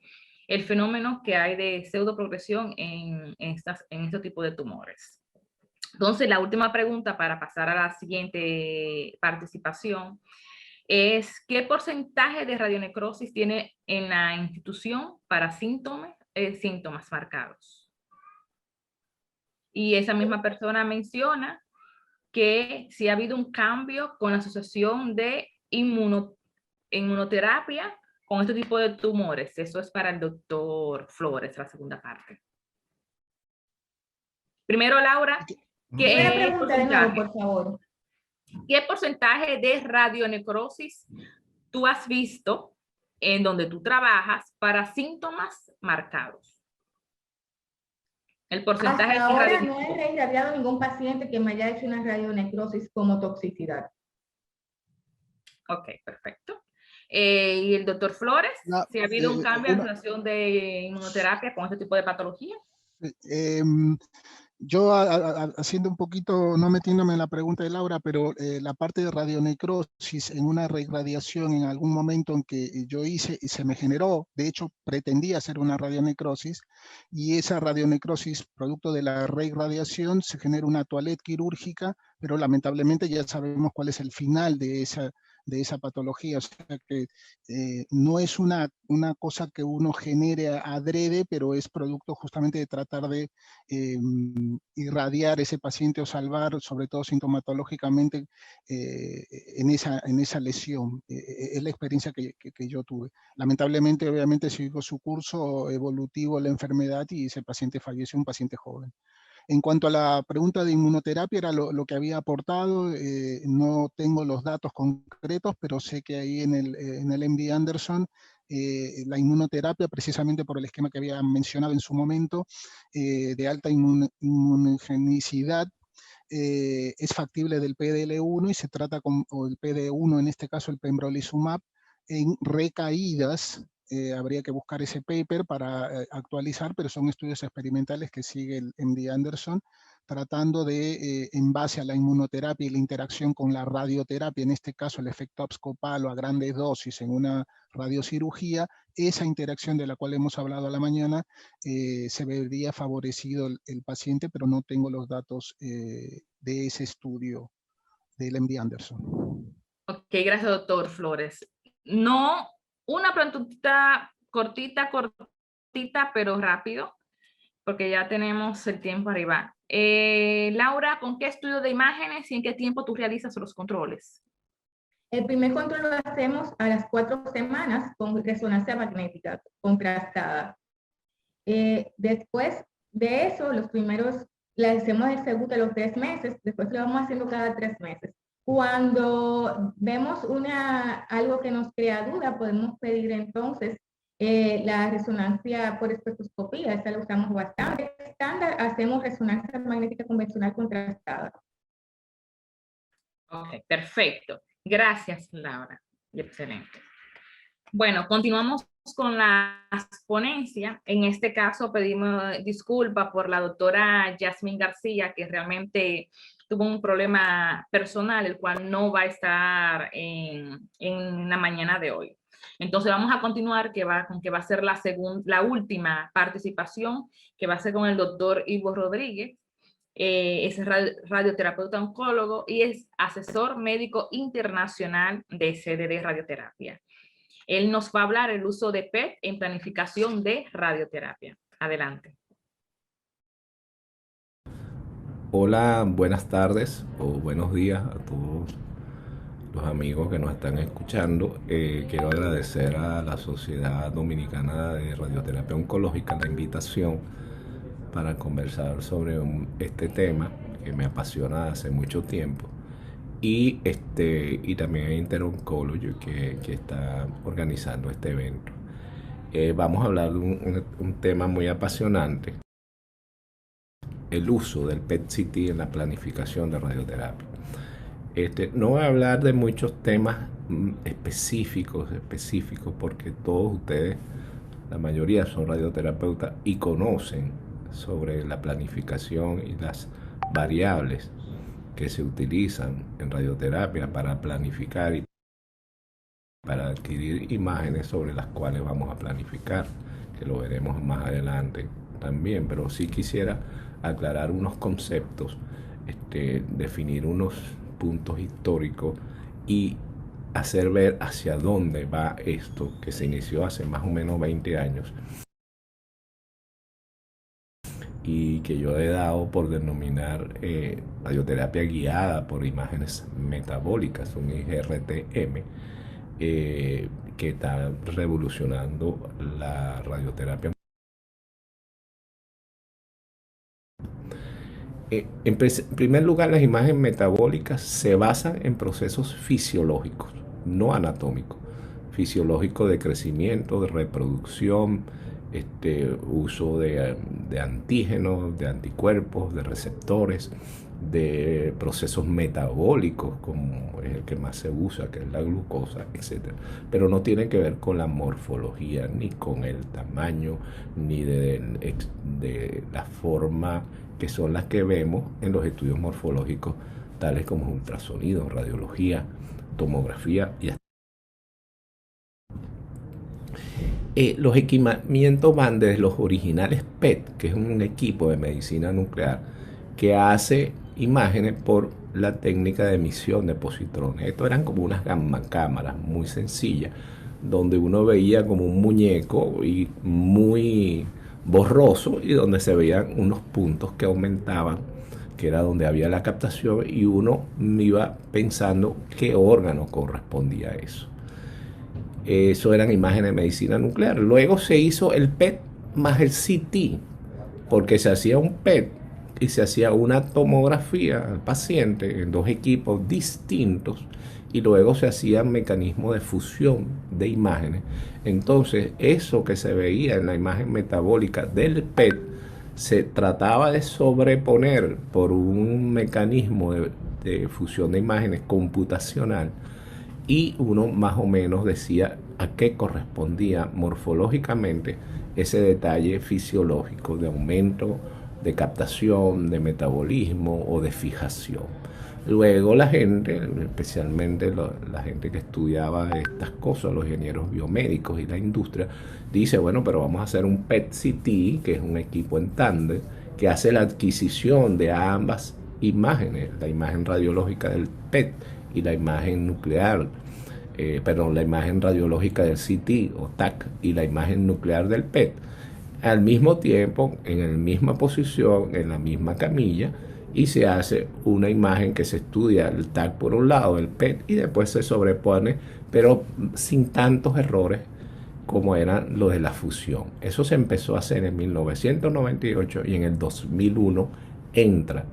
el fenómeno que hay de pseudoprogresión en este tipo de tumores. Entonces, la última pregunta para pasar a la siguiente participación es, ¿qué porcentaje de radionecrosis tiene en la institución para síntomas marcados? Y esa misma persona menciona que si ha habido un cambio con la asociación de inmunoterapia con este tipo de tumores. Eso es para el doctor Flores, la segunda parte. Primero, Laura, Primera pregunta de nuevo, por favor. ¿Qué porcentaje de radionecrosis tú has visto en donde tú trabajas para síntomas marcados? El porcentaje hasta ahora no he reirradiado ningún paciente que me haya hecho una radionecrosis como toxicidad. Ok, perfecto. ¿Y el doctor Flores? ¿Si ha habido un cambio en relación de inmunoterapia con este tipo de patología? Yo haciendo un poquito, no metiéndome en la pregunta de Laura, pero la parte de radionecrosis en una reirradiación en algún momento en que yo hice y se me generó, de hecho pretendía hacer una radionecrosis, y esa radionecrosis producto de la reirradiación se genera una toilette quirúrgica, pero lamentablemente ya sabemos cuál es el final de esa patología, o sea que no es una cosa que uno genere adrede, pero es producto justamente de tratar de irradiar ese paciente o salvar, sobre todo sintomatológicamente, en esa lesión. Es la experiencia que yo tuve. Lamentablemente, obviamente, siguió su curso evolutivo la enfermedad y ese paciente falleció, un paciente joven. En cuanto a la pregunta de inmunoterapia, era lo que había aportado, no tengo los datos concretos, pero sé que ahí en el MD Anderson, la inmunoterapia, precisamente por el esquema que había mencionado en su momento, de alta inmunogenicidad, es factible del PDL1 y se trata o el PD1, en este caso el pembrolizumab, en recaídas. Habría que buscar ese paper para actualizar, pero son estudios experimentales que sigue el MD Anderson, tratando de, en base a la inmunoterapia y la interacción con la radioterapia, en este caso el efecto abscopal o a grandes dosis en una radiocirugía, esa interacción de la cual hemos hablado a la mañana, se vería favorecido el paciente, pero no tengo los datos de ese estudio del MD Anderson. Ok, gracias, doctor Flores. No, una preguntita cortita, pero rápido, porque ya tenemos el tiempo arriba. Laura, ¿con qué estudio de imágenes y en qué tiempo tú realizas los controles? El primer control lo hacemos a las 4 semanas con resonancia magnética contrastada. Después de eso, le hacemos el segundo a los 3 meses, después lo vamos haciendo cada 3 meses. Cuando vemos algo que nos crea duda, podemos pedir entonces la resonancia por espectroscopía, esta la usamos bastante. Estándar, hacemos resonancia magnética convencional contrastada. Ok, perfecto. Gracias, Laura. Excelente. Bueno, continuamos con la ponencia. En este caso pedimos disculpas por la doctora Yasmín García, que realmente tuvo un problema personal, el cual no va a estar en la mañana de hoy. Entonces vamos a continuar, que va a ser la última participación, que va a ser con el doctor Ivo Rodríguez. Es radioterapeuta oncólogo y es asesor médico internacional de CDD Radioterapia. Él nos va a hablar el uso de PET en planificación de radioterapia. Adelante. Hola, buenas tardes o buenos días a todos los amigos que nos están escuchando. Quiero agradecer a la Sociedad Dominicana de Radioterapia Oncológica la invitación para conversar sobre este tema que me apasiona hace mucho tiempo, y también a Interoncology que está organizando este evento. Vamos a hablar de un tema muy apasionante: el uso del PET-CT en la planificación de radioterapia. No voy a hablar de muchos temas específicos, porque todos ustedes, la mayoría son radioterapeutas y conocen sobre la planificación y las variables que se utilizan en radioterapia para planificar y para adquirir imágenes sobre las cuales vamos a planificar, que lo veremos más adelante también, pero sí quisiera aclarar unos conceptos, definir unos puntos históricos y hacer ver hacia dónde va esto que se inició hace más o menos 20 años y que yo he dado por denominar radioterapia guiada por imágenes metabólicas, un IRTM, que está revolucionando la radioterapia. En primer lugar, las imágenes metabólicas se basan en procesos fisiológicos, no anatómicos, fisiológicos de crecimiento, de reproducción, uso de antígenos, de anticuerpos, de receptores, de procesos metabólicos, como es el que más se usa, que es la glucosa, etc. Pero no tiene que ver con la morfología, ni con el tamaño, ni de la forma que son las que vemos en los estudios morfológicos, tales como ultrasonido, radiología, tomografía y los equipamientos van desde los originales PET, que es un equipo de medicina nuclear que hace imágenes por la técnica de emisión de positrones. Esto eran como unas gamma cámaras muy sencillas, donde uno veía como un muñeco y muy borroso, y donde se veían unos puntos que aumentaban, que era donde había la captación, y uno iba pensando qué órgano correspondía a eso. Eso eran imágenes de medicina nuclear. Luego se hizo el PET más el CT, porque se hacía un PET y se hacía una tomografía al paciente en dos equipos distintos, y luego se hacía un mecanismo de fusión de imágenes. Entonces, eso que se veía en la imagen metabólica del PET se trataba de sobreponer por un mecanismo de fusión de imágenes computacional, y uno más o menos decía a qué correspondía morfológicamente ese detalle fisiológico de aumento de captación, de metabolismo o de fijación. Luego la gente, especialmente la gente que estudiaba estas cosas, los ingenieros biomédicos y la industria, dice, bueno, pero vamos a hacer un PET-CT, que es un equipo en tándem, que hace la adquisición de ambas imágenes, la imagen radiológica del PET y la imagen nuclear, la imagen radiológica del CT o TAC y la imagen nuclear del PET, al mismo tiempo, en la misma posición, en la misma camilla, y se hace una imagen que se estudia el TAC por un lado, el PET, y después se sobrepone, pero sin tantos errores como eran los de la fusión. Eso se empezó a hacer en 1998 y en el 2001 entra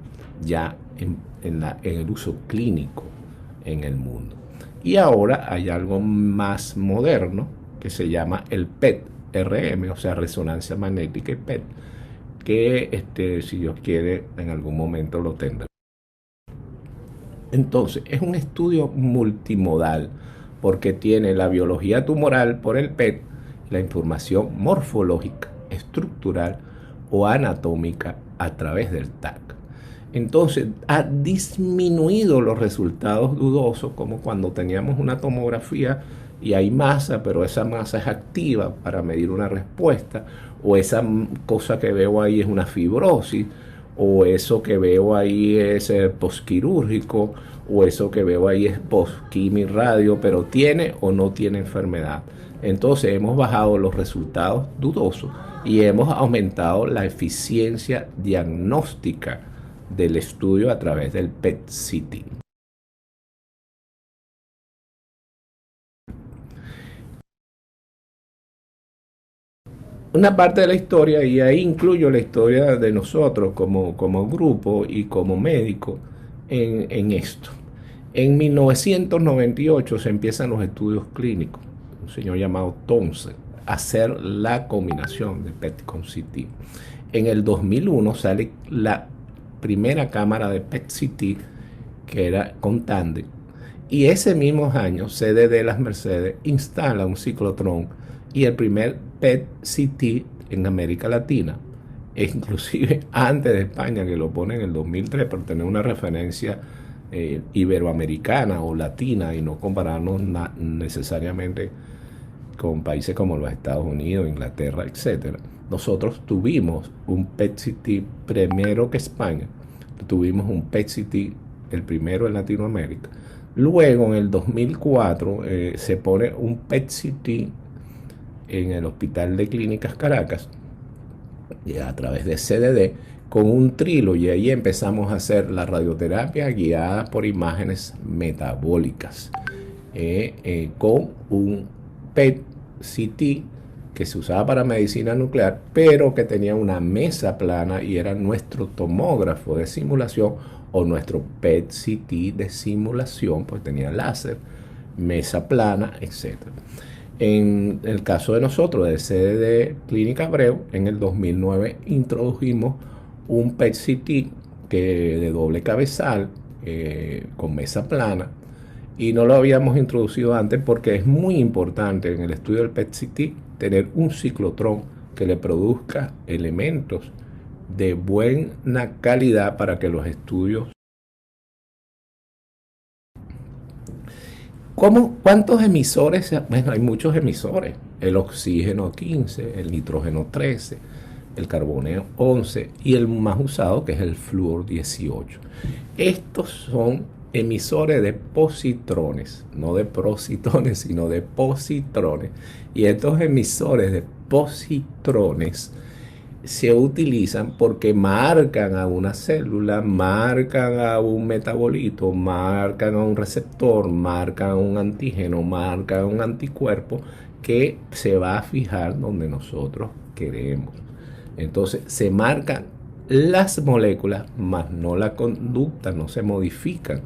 ya en el uso clínico en el mundo. Y ahora hay algo más moderno que se llama el PET-RM, o sea, resonancia magnética y PET, que si Dios quiere en algún momento lo tendrá. Entonces es un estudio multimodal porque tiene la biología tumoral por el PET, la información morfológica, estructural o anatómica a través del TAC. Entonces ha disminuido los resultados dudosos, como cuando teníamos una tomografía y hay masa, pero esa masa es activa para medir una respuesta, o esa cosa que veo ahí es una fibrosis, o eso que veo ahí es posquirúrgico, o eso que veo ahí es post-quimio-radio, pero tiene o no tiene enfermedad. Entonces hemos bajado los resultados dudosos y hemos aumentado la eficiencia diagnóstica del estudio a través del PET-CT. Una parte de la historia, y ahí incluyo la historia de nosotros como grupo y como médico en esto. En 1998 se empiezan los estudios clínicos, un señor llamado Thompson, a hacer la combinación de PET con CT. En el 2001 sale la primera cámara de PET-CT, que era con tándem, y ese mismo año CDD Las Mercedes instala un ciclotrón y el primer PET-CT en América Latina, e inclusive antes de España, que lo pone en el 2003, por tener una referencia iberoamericana o latina y no compararnos necesariamente con países como los Estados Unidos, Inglaterra, etc. Nosotros tuvimos un PET-CT primero que España, tuvimos un PET-CT el primero en Latinoamérica. Luego en el 2004 se pone un PET-CT en el Hospital de Clínicas Caracas, a través de CDD, con un trilo, y ahí empezamos a hacer la radioterapia guiada por imágenes metabólicas, con un PET-CT que se usaba para medicina nuclear, pero que tenía una mesa plana y era nuestro tomógrafo de simulación o nuestro PET-CT de simulación, pues tenía láser, mesa plana, etc. En el caso de nosotros, de CDD Clínica Abreu, en el 2009 introdujimos un PET-CT de doble cabezal, con mesa plana, y no lo habíamos introducido antes porque es muy importante en el estudio del PET-CT tener un ciclotrón que le produzca elementos de buena calidad para que los estudios... ¿Cuántos emisores? Bueno, hay muchos emisores. El oxígeno 15, el nitrógeno 13, el carbono 11 y el más usado, que es el flúor 18. Estos son emisores de positrones, no de positrones, sino de positrones. Y estos emisores de positrones se utilizan porque marcan a una célula, marcan a un metabolito, marcan a un receptor, marcan a un antígeno, marcan a un anticuerpo que se va a fijar donde nosotros queremos. Entonces se marcan las moléculas, más no la conducta, no se modifican,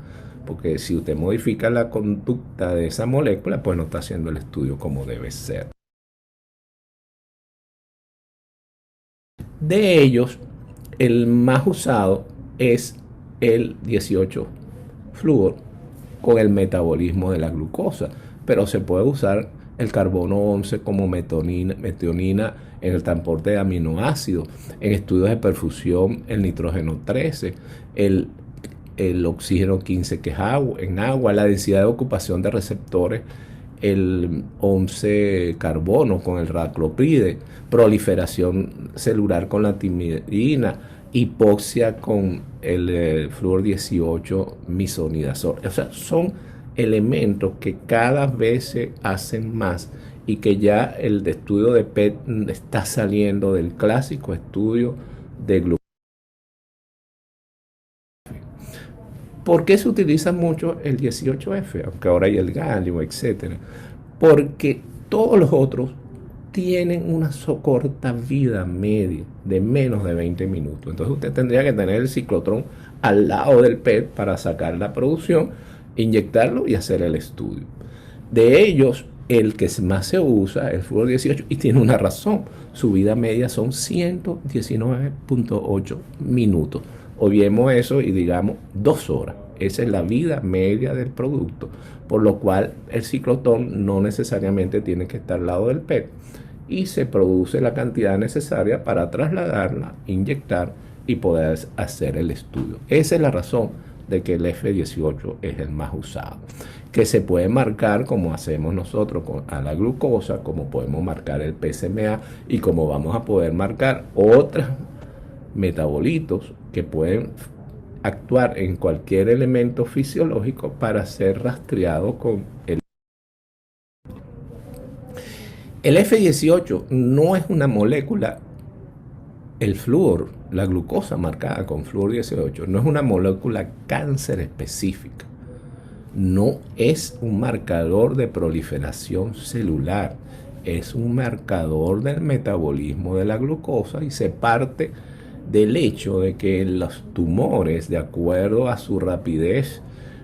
porque si usted modifica la conducta de esa molécula, pues no está haciendo el estudio como debe ser. De ellos, el más usado es el 18 flúor con el metabolismo de la glucosa, pero se puede usar el carbono 11 como metionina en el transporte de aminoácidos, en estudios de perfusión, el nitrógeno 13, el oxígeno 15 que es agua, en agua, la densidad de ocupación de receptores, el 11 carbono con el raclopride, proliferación celular con la timidina, hipoxia con el flúor 18 misonidazol. O sea, son elementos que cada vez se hacen más y que ya el estudio de PET está saliendo del clásico estudio de glucosa. ¿Por qué se utiliza mucho el 18F? Aunque ahora hay el galio, etcétera. Porque todos los otros tienen una corta vida media de menos de 20 minutos. Entonces usted tendría que tener el ciclotrón al lado del PET para sacar la producción, inyectarlo y hacer el estudio. De ellos, el que más se usa es el flúor 18 y tiene una razón. Su vida media son 119.8 minutos. Obviemos eso y digamos 2 horas. Esa es la vida media del producto, por lo cual el ciclotrón no necesariamente tiene que estar al lado del PET y se produce la cantidad necesaria para trasladarla, inyectar y poder hacer el estudio. Esa es la razón de que el F18 es el más usado, que se puede marcar como hacemos nosotros a la glucosa, como podemos marcar el PSMA y como vamos a poder marcar otros metabolitos que pueden actuar en cualquier elemento fisiológico para ser rastreado con el F18 no es una molécula, el flúor, la glucosa marcada con flúor 18, no es una molécula cáncer específica. No es un marcador de proliferación celular, es un marcador del metabolismo de la glucosa y se parte del hecho de que los tumores, de acuerdo a su rapidez,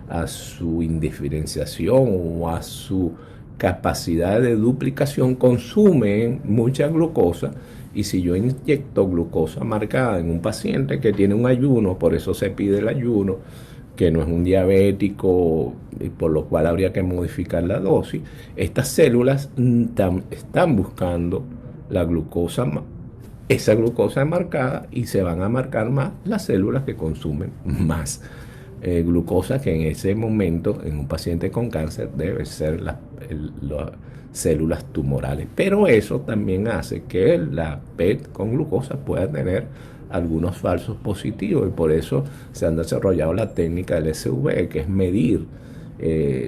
a su indiferenciación o a su capacidad de duplicación, consumen mucha glucosa. Y si yo inyecto glucosa marcada en un paciente que tiene un ayuno, por eso se pide el ayuno, que no es un diabético y por lo cual habría que modificar la dosis, estas células están buscando la glucosa, esa glucosa marcada, y se van a marcar más las células que consumen más glucosa, que en ese momento en un paciente con cáncer debe ser las células tumorales. Pero eso también hace que la PET con glucosa pueda tener algunos falsos positivos y por eso se han desarrollado la técnica del SV, que es medir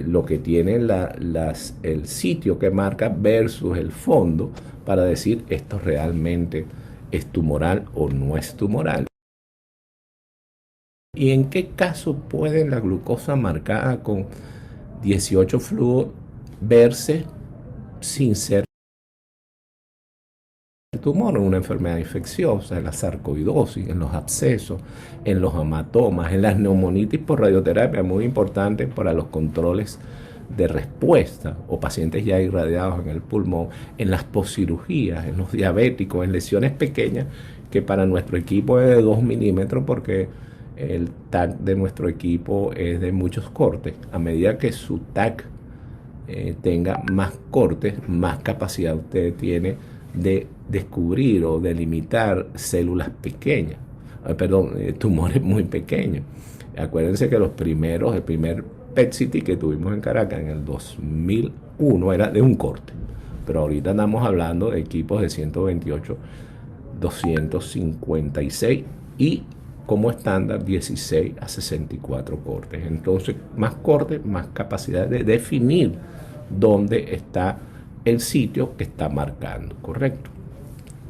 lo que tiene el sitio que marca versus el fondo para decir esto realmente es tumoral o no es tumoral. ¿Y en qué caso puede la glucosa marcada con 18 flúor verse sin ser tumor en una enfermedad infecciosa, en la sarcoidosis, en los abscesos, en los hematomas, en las neumonitis por radioterapia, muy importante para los controles de respuesta o pacientes ya irradiados en el pulmón, en las poscirugías, en los diabéticos, en lesiones pequeñas que para nuestro equipo es de 2 milímetros porque el TAC de nuestro equipo es de muchos cortes. A medida que su TAC tenga más cortes, más capacidad usted tiene de descubrir o delimitar células pequeñas, tumores muy pequeños. Acuérdense que el primer PET-CT que tuvimos en Caracas en el 2001 era de un corte, pero ahorita andamos hablando de equipos de 128, 256 y como estándar 16 a 64 cortes. Entonces, más cortes, más capacidad de definir dónde está el sitio que está marcando, ¿correcto?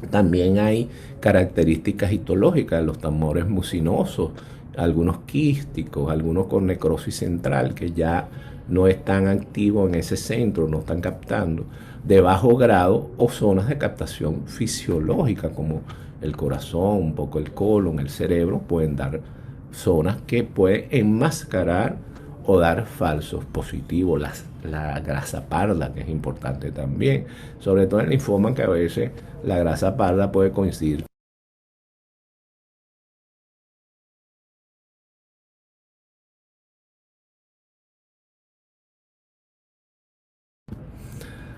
También hay características histológicas de los tumores mucinosos, algunos quísticos, algunos con necrosis central que ya no están activos en ese centro, no están captando, de bajo grado o zonas de captación fisiológica como el corazón, un poco el colon, el cerebro, pueden dar zonas que pueden enmascarar o dar falsos positivos. La grasa parda, que es importante también, sobre todo en el linfoma, que a veces la grasa parda puede coincidir.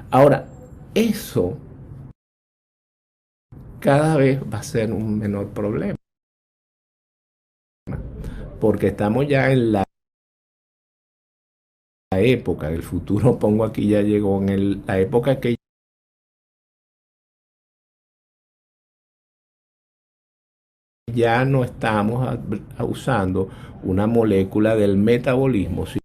Ahora, eso cada vez va a ser un menor problema, porque estamos ya en la época, el futuro, pongo aquí, ya llegó en la época que ya no estamos usando una molécula del metabolismo, sino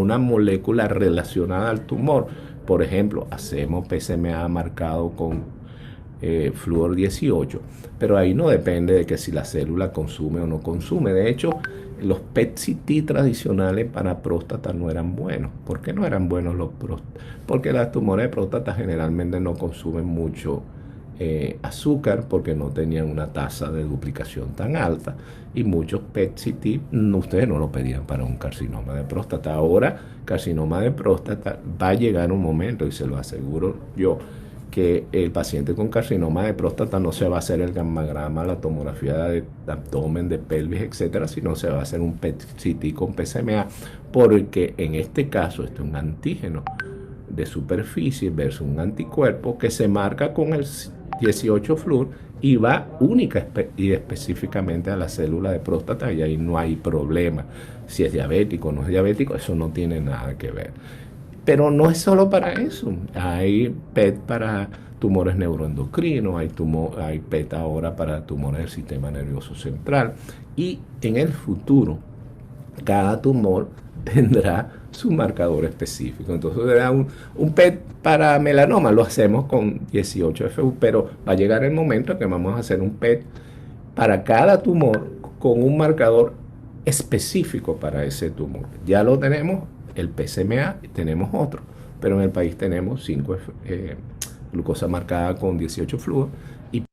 una molécula relacionada al tumor. Por ejemplo, hacemos PSMA marcado con flúor 18, pero ahí no depende de que si la célula consume o no consume. De hecho, los PET-CT tradicionales para próstata no eran buenos. ¿Por qué no eran buenos los próstatas? Porque las tumores de próstata generalmente no consumen mucho azúcar, porque no tenían una tasa de duplicación tan alta, y muchos PET-CT ustedes no lo pedían para un carcinoma de próstata. Ahora, carcinoma de próstata va a llegar un momento, y se lo aseguro yo, que el paciente con carcinoma de próstata no se va a hacer el gammagrama, la tomografía de abdomen, de pelvis, etcétera, sino se va a hacer un PET-CT con PSMA, porque en este caso este es un antígeno de superficie versus un anticuerpo que se marca con el 18 flúor y va única y específicamente a la célula de próstata, y ahí no hay problema. Si es diabético o no es diabético, eso no tiene nada que ver. Pero no es solo para eso. Hay PET para tumores neuroendocrinos, hay PET ahora para tumores del sistema nervioso central. Y en el futuro, cada tumor tendrá su marcador específico. Entonces, un PET para melanoma lo hacemos con 18FU, pero va a llegar el momento en que vamos a hacer un PET para cada tumor con un marcador específico para ese tumor. Ya lo tenemos, el PSMA, tenemos otro, pero en el país tenemos 5 glucosa marcada con 18 flúor. Y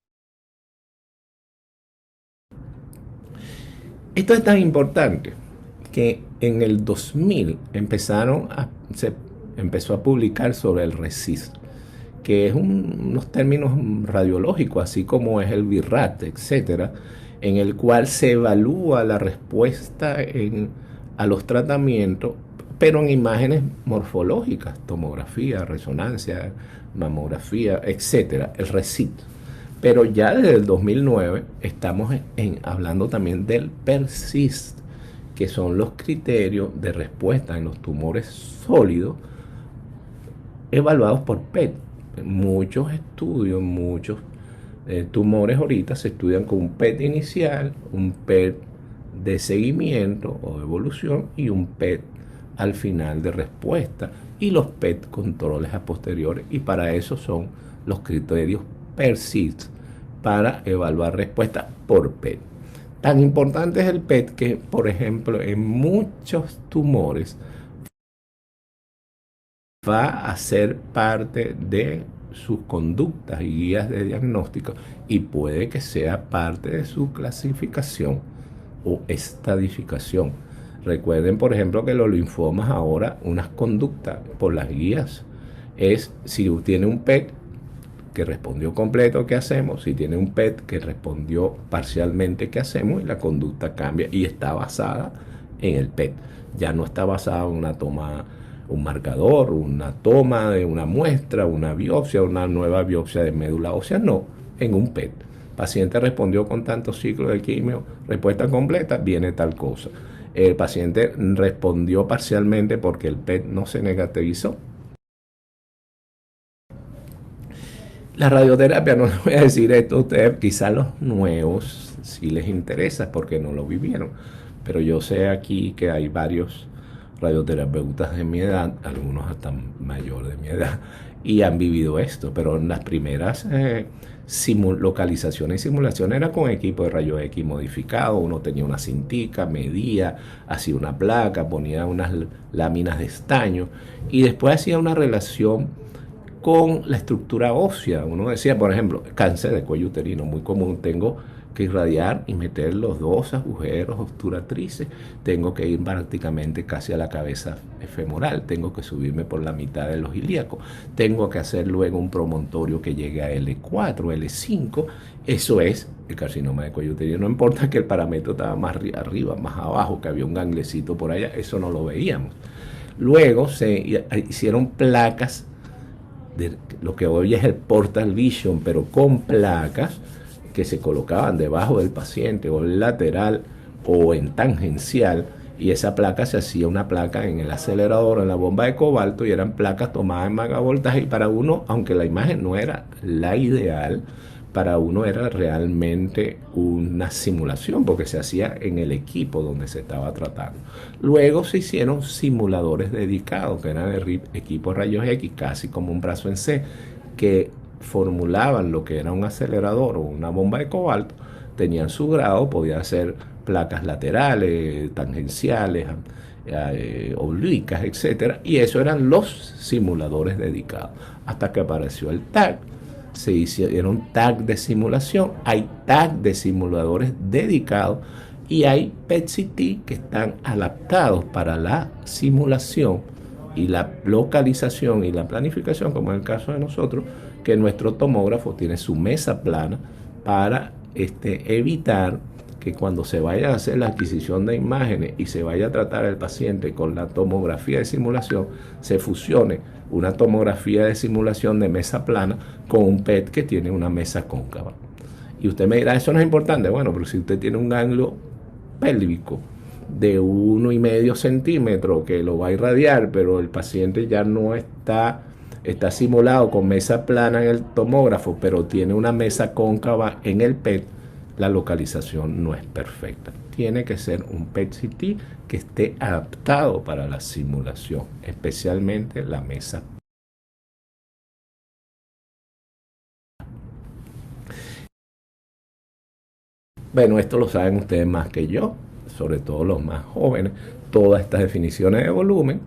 esto es tan importante que en el 2000 se empezó a publicar sobre el RECIST, que es unos términos radiológicos, así como es el BIRAT, etcétera, en el cual se evalúa la respuesta a los tratamientos, pero en imágenes morfológicas, tomografía, resonancia, mamografía, etcétera, el RECIST. Pero ya desde el 2009 estamos hablando también del PERCIST, que son los criterios de respuesta en los tumores sólidos evaluados por PET. Muchos estudios, muchos tumores ahorita se estudian con un PET inicial, un PET de seguimiento o evolución y un PET al final de respuesta, y los PET controles a posteriores, y para eso son los criterios PERCIST para evaluar respuesta por PET. Tan importante es el PET que, por ejemplo, en muchos tumores va a ser parte de sus conductas y guías de diagnóstico, y puede que sea parte de su clasificación o estadificación. Recuerden, por ejemplo, que los linfomas ahora, unas conductas por las guías, es si tiene un PET que respondió completo, ¿qué hacemos? Si tiene un PET que respondió parcialmente, ¿qué hacemos? Y la conducta cambia y está basada en el PET. Ya no está basada en una toma, un marcador, una toma de una muestra, una biopsia, una nueva biopsia de médula ósea, no, en un PET. Paciente respondió con tantos ciclos de quimio, respuesta completa, viene tal cosa. El paciente respondió parcialmente porque el PET no se negativizó. La radioterapia, no les voy a decir esto a ustedes, quizás los nuevos sí les interesa porque no lo vivieron, pero yo sé aquí que hay varios radioterapeutas de mi edad, algunos hasta mayor de mi edad, y han vivido esto, pero en las primeras localizaciones y simulaciones era con equipo de rayos X modificado. Uno tenía una cintica, medía, hacía una placa, ponía unas láminas de estaño y después hacía una relación con la estructura ósea. Uno decía, por ejemplo, cáncer de cuello uterino, muy común, tengo que irradiar y meter los dos agujeros obturatrices, tengo que ir prácticamente casi a la cabeza femoral, tengo que subirme por la mitad de los ilíacos, tengo que hacer luego un promontorio que llegue a L4, L5, eso es el carcinoma de cuello uterino. No importa que el parámetro estaba más arriba, más abajo, que había un ganglecito por allá, eso no lo veíamos. Luego se hicieron placas de lo que hoy es el Portal Vision, pero con placas que se colocaban debajo del paciente o en lateral o en tangencial, y esa placa se hacía una placa en el acelerador, en la bomba de cobalto, y eran placas tomadas en megavoltaje, y para uno, aunque la imagen no era la ideal, para uno era realmente una simulación, porque se hacía en el equipo donde se estaba tratando. Luego se hicieron simuladores dedicados, que eran el equipo de rayos X, casi como un brazo en C, que formulaban lo que era un acelerador o una bomba de cobalto, tenían su grado, podían ser placas laterales, tangenciales, oblicuas, etc. Y eso eran los simuladores dedicados. Hasta que apareció el TAG, se hicieron TAG de simulación, hay TAG de simuladores dedicados y hay PET-CT que están adaptados para la simulación y la localización y la planificación, como en el caso de nosotros, que nuestro tomógrafo tiene su mesa plana para evitar que cuando se vaya a hacer la adquisición de imágenes y se vaya a tratar el paciente con la tomografía de simulación, se fusione una tomografía de simulación de mesa plana con un PET que tiene una mesa cóncava. Y usted me dirá, eso no es importante. Bueno, pero si usted tiene un ángulo pélvico de 1,5 centímetros que lo va a irradiar, pero el paciente ya no está simulado con mesa plana en el tomógrafo, pero tiene una mesa cóncava en el PET, la localización no es perfecta. Tiene que ser un PET-CT que esté adaptado para la simulación, especialmente la mesa. Bueno, esto lo saben ustedes más que yo, sobre todo los más jóvenes. Todas estas definiciones de volumen,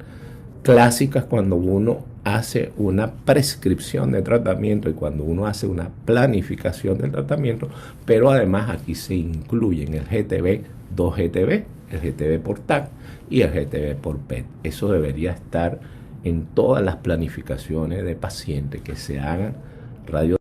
clásicas cuando uno hace una prescripción de tratamiento y cuando uno hace una planificación del tratamiento, pero además aquí se incluyen el GTB, 2 GTB, el GTB por TAC y el GTB por PET. Eso debería estar en todas las planificaciones de pacientes que se hagan radio.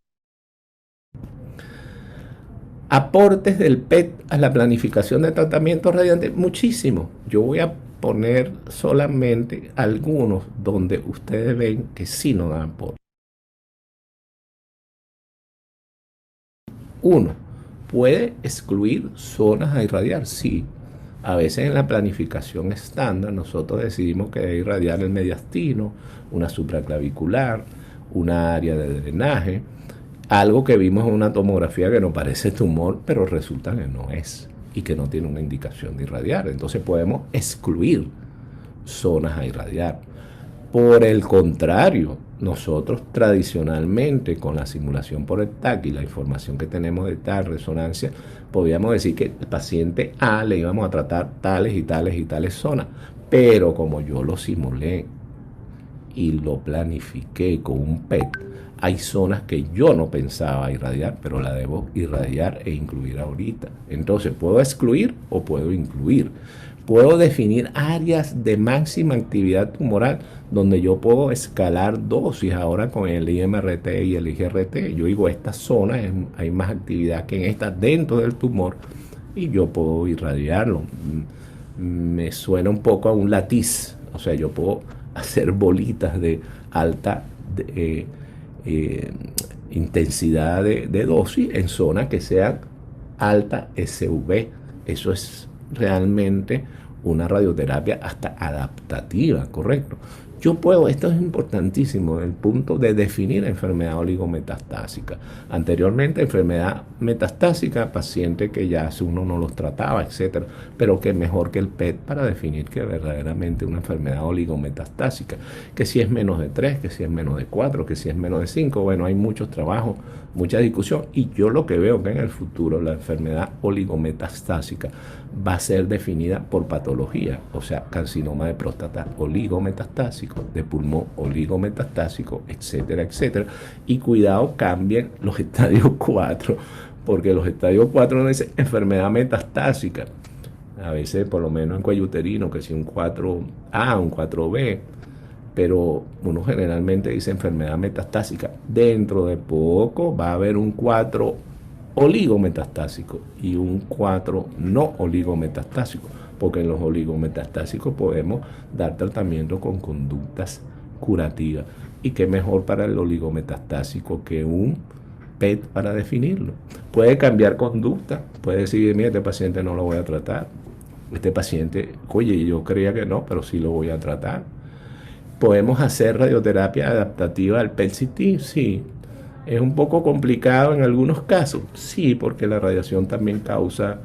Aportes del PET a la planificación de tratamiento radiante, muchísimo. Yo voy a poner solamente algunos donde ustedes ven que sí nos dan aporte. Uno, ¿puede excluir zonas a irradiar? Sí. A veces en la planificación estándar nosotros decidimos que debe irradiar el mediastino, una supraclavicular, una área de drenaje, algo que vimos en una tomografía que nos parece tumor, pero resulta que no es y que no tiene una indicación de irradiar. Entonces podemos excluir zonas a irradiar. Por el contrario, nosotros tradicionalmente con la simulación por el TAC y la información que tenemos de tal resonancia, podíamos decir que el paciente A le íbamos a tratar tales y tales y tales zonas, pero como yo lo simulé y lo planifiqué con un PET, hay zonas que yo no pensaba irradiar, pero la debo irradiar e incluir ahorita. Entonces, ¿puedo excluir o puedo incluir? Puedo definir áreas de máxima actividad tumoral donde yo puedo escalar dosis ahora con el IMRT y el IGRT. Yo digo, esta zona hay más actividad que en esta dentro del tumor y yo puedo irradiarlo. Me suena un poco a un latiz, o sea, yo puedo hacer bolitas de alta intensidad de dosis en zonas que sean alta SV. Eso es realmente una radioterapia hasta adaptativa, ¿correcto? Yo puedo, esto es importantísimo, el punto de definir enfermedad oligometastásica. Anteriormente, enfermedad metastásica, pacientes que ya uno no los trataba, etcétera, pero que mejor que el PET para definir que verdaderamente una enfermedad oligometastásica, que si es menos de 3, que si es menos de 4, que si es menos de 5, bueno, hay muchos trabajos, mucha discusión, y yo lo que veo que en el futuro la enfermedad oligometastásica va a ser definida por patología, o sea, carcinoma de próstata oligometastásico, de pulmón oligometastásico, etcétera, etcétera. Y cuidado, cambien los estadios 4, porque los estadios 4 no dicen enfermedad metastásica. A veces, por lo menos en cuello uterino, que si un 4A, un 4B, pero uno generalmente dice enfermedad metastásica. Dentro de poco va a haber un 4 oligometastásico y un 4 no oligometastásico. porque en los oligometastásicos podemos dar tratamiento con conductas curativas. Y qué mejor para el oligometastásico que un PET para definirlo. Puede cambiar conducta, puede decir, mira, este paciente no lo voy a tratar. Este paciente, oye, yo creía que no, pero sí lo voy a tratar. ¿Podemos hacer radioterapia adaptativa al PET-CT? Sí. ¿Es un poco complicado en algunos casos? Sí, porque la radiación también causa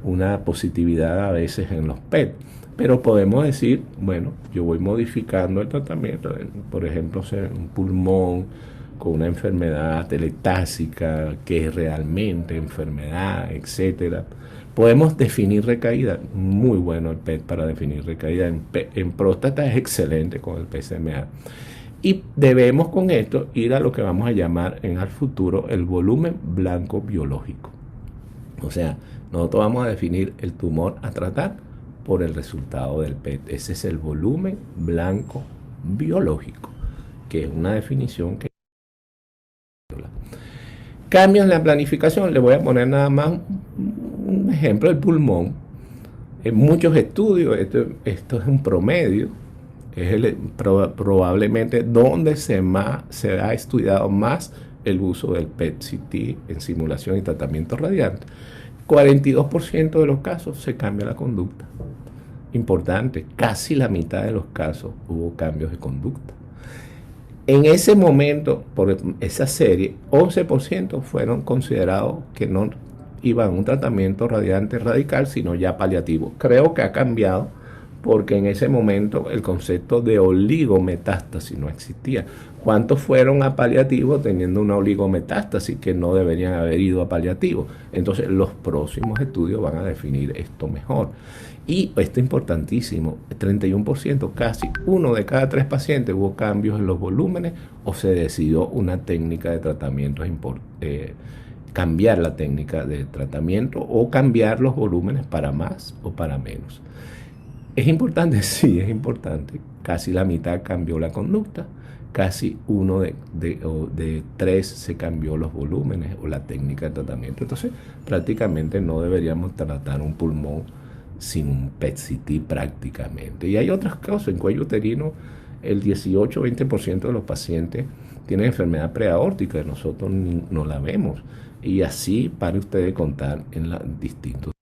una positividad a veces en los PET. Pero podemos decir, bueno, yo voy modificando el tratamiento, por ejemplo, un pulmón con una enfermedad teletásica, que es realmente enfermedad, etcétera. Podemos definir recaída, muy bueno el PET para definir recaída. En próstata es excelente con el PSMA. Y debemos con esto ir a lo que vamos a llamar en el futuro el volumen blanco biológico. O sea, nosotros vamos a definir el tumor a tratar por el resultado del PET. Ese es el volumen blanco biológico, que es una definición que... Cambios en la planificación, le voy a poner nada más un ejemplo del pulmón. En muchos estudios, esto es un promedio, es probablemente donde se ha estudiado más el uso del PET-CT en simulación y tratamiento radiante. 42% de los casos se cambia la conducta. Importante, casi la mitad de los casos hubo cambios de conducta. En ese momento, por esa serie, 11% fueron considerados que no iban a un tratamiento radiante radical, sino ya paliativo. Creo que ha cambiado porque en ese momento el concepto de oligometástasis no existía. ¿Cuántos fueron a paliativo teniendo una oligometástasis que no deberían haber ido a paliativo? Entonces los próximos estudios van a definir esto mejor. Y esto es importantísimo, 31%, casi 1 de cada 3 pacientes hubo cambios en los volúmenes o se decidió una técnica de tratamiento, cambiar la técnica de tratamiento o cambiar los volúmenes para más o para menos. ¿Es importante? Sí, es importante. Casi la mitad cambió la conducta, casi 1 de 3 se cambió los volúmenes o la técnica de tratamiento. Entonces, prácticamente no deberíamos tratar un pulmón sin un PET-CT prácticamente. Y hay otras cosas. En cuello uterino, el 18-20% de los pacientes tienen enfermedad preaórtica y nosotros no la vemos. Y así, para ustedes contar en los distintos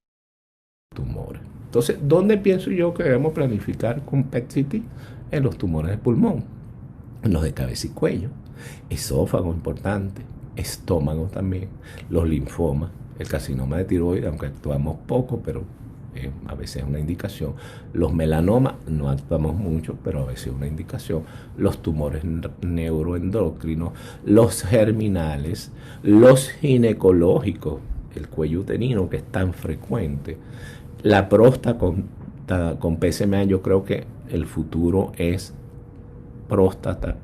tumores. Entonces, ¿dónde pienso yo que debemos planificar con PET-CT? En los tumores de pulmón, en los de cabeza y cuello, esófago importante, estómago también, los linfomas, el carcinoma de tiroides, aunque actuamos poco, pero a veces es una indicación. Los melanomas no actuamos mucho, pero a veces es una indicación. Los tumores neuroendocrinos, los germinales, los ginecológicos, el cuello uterino que es tan frecuente, la próstata con PSMA. Yo creo que el futuro es próstata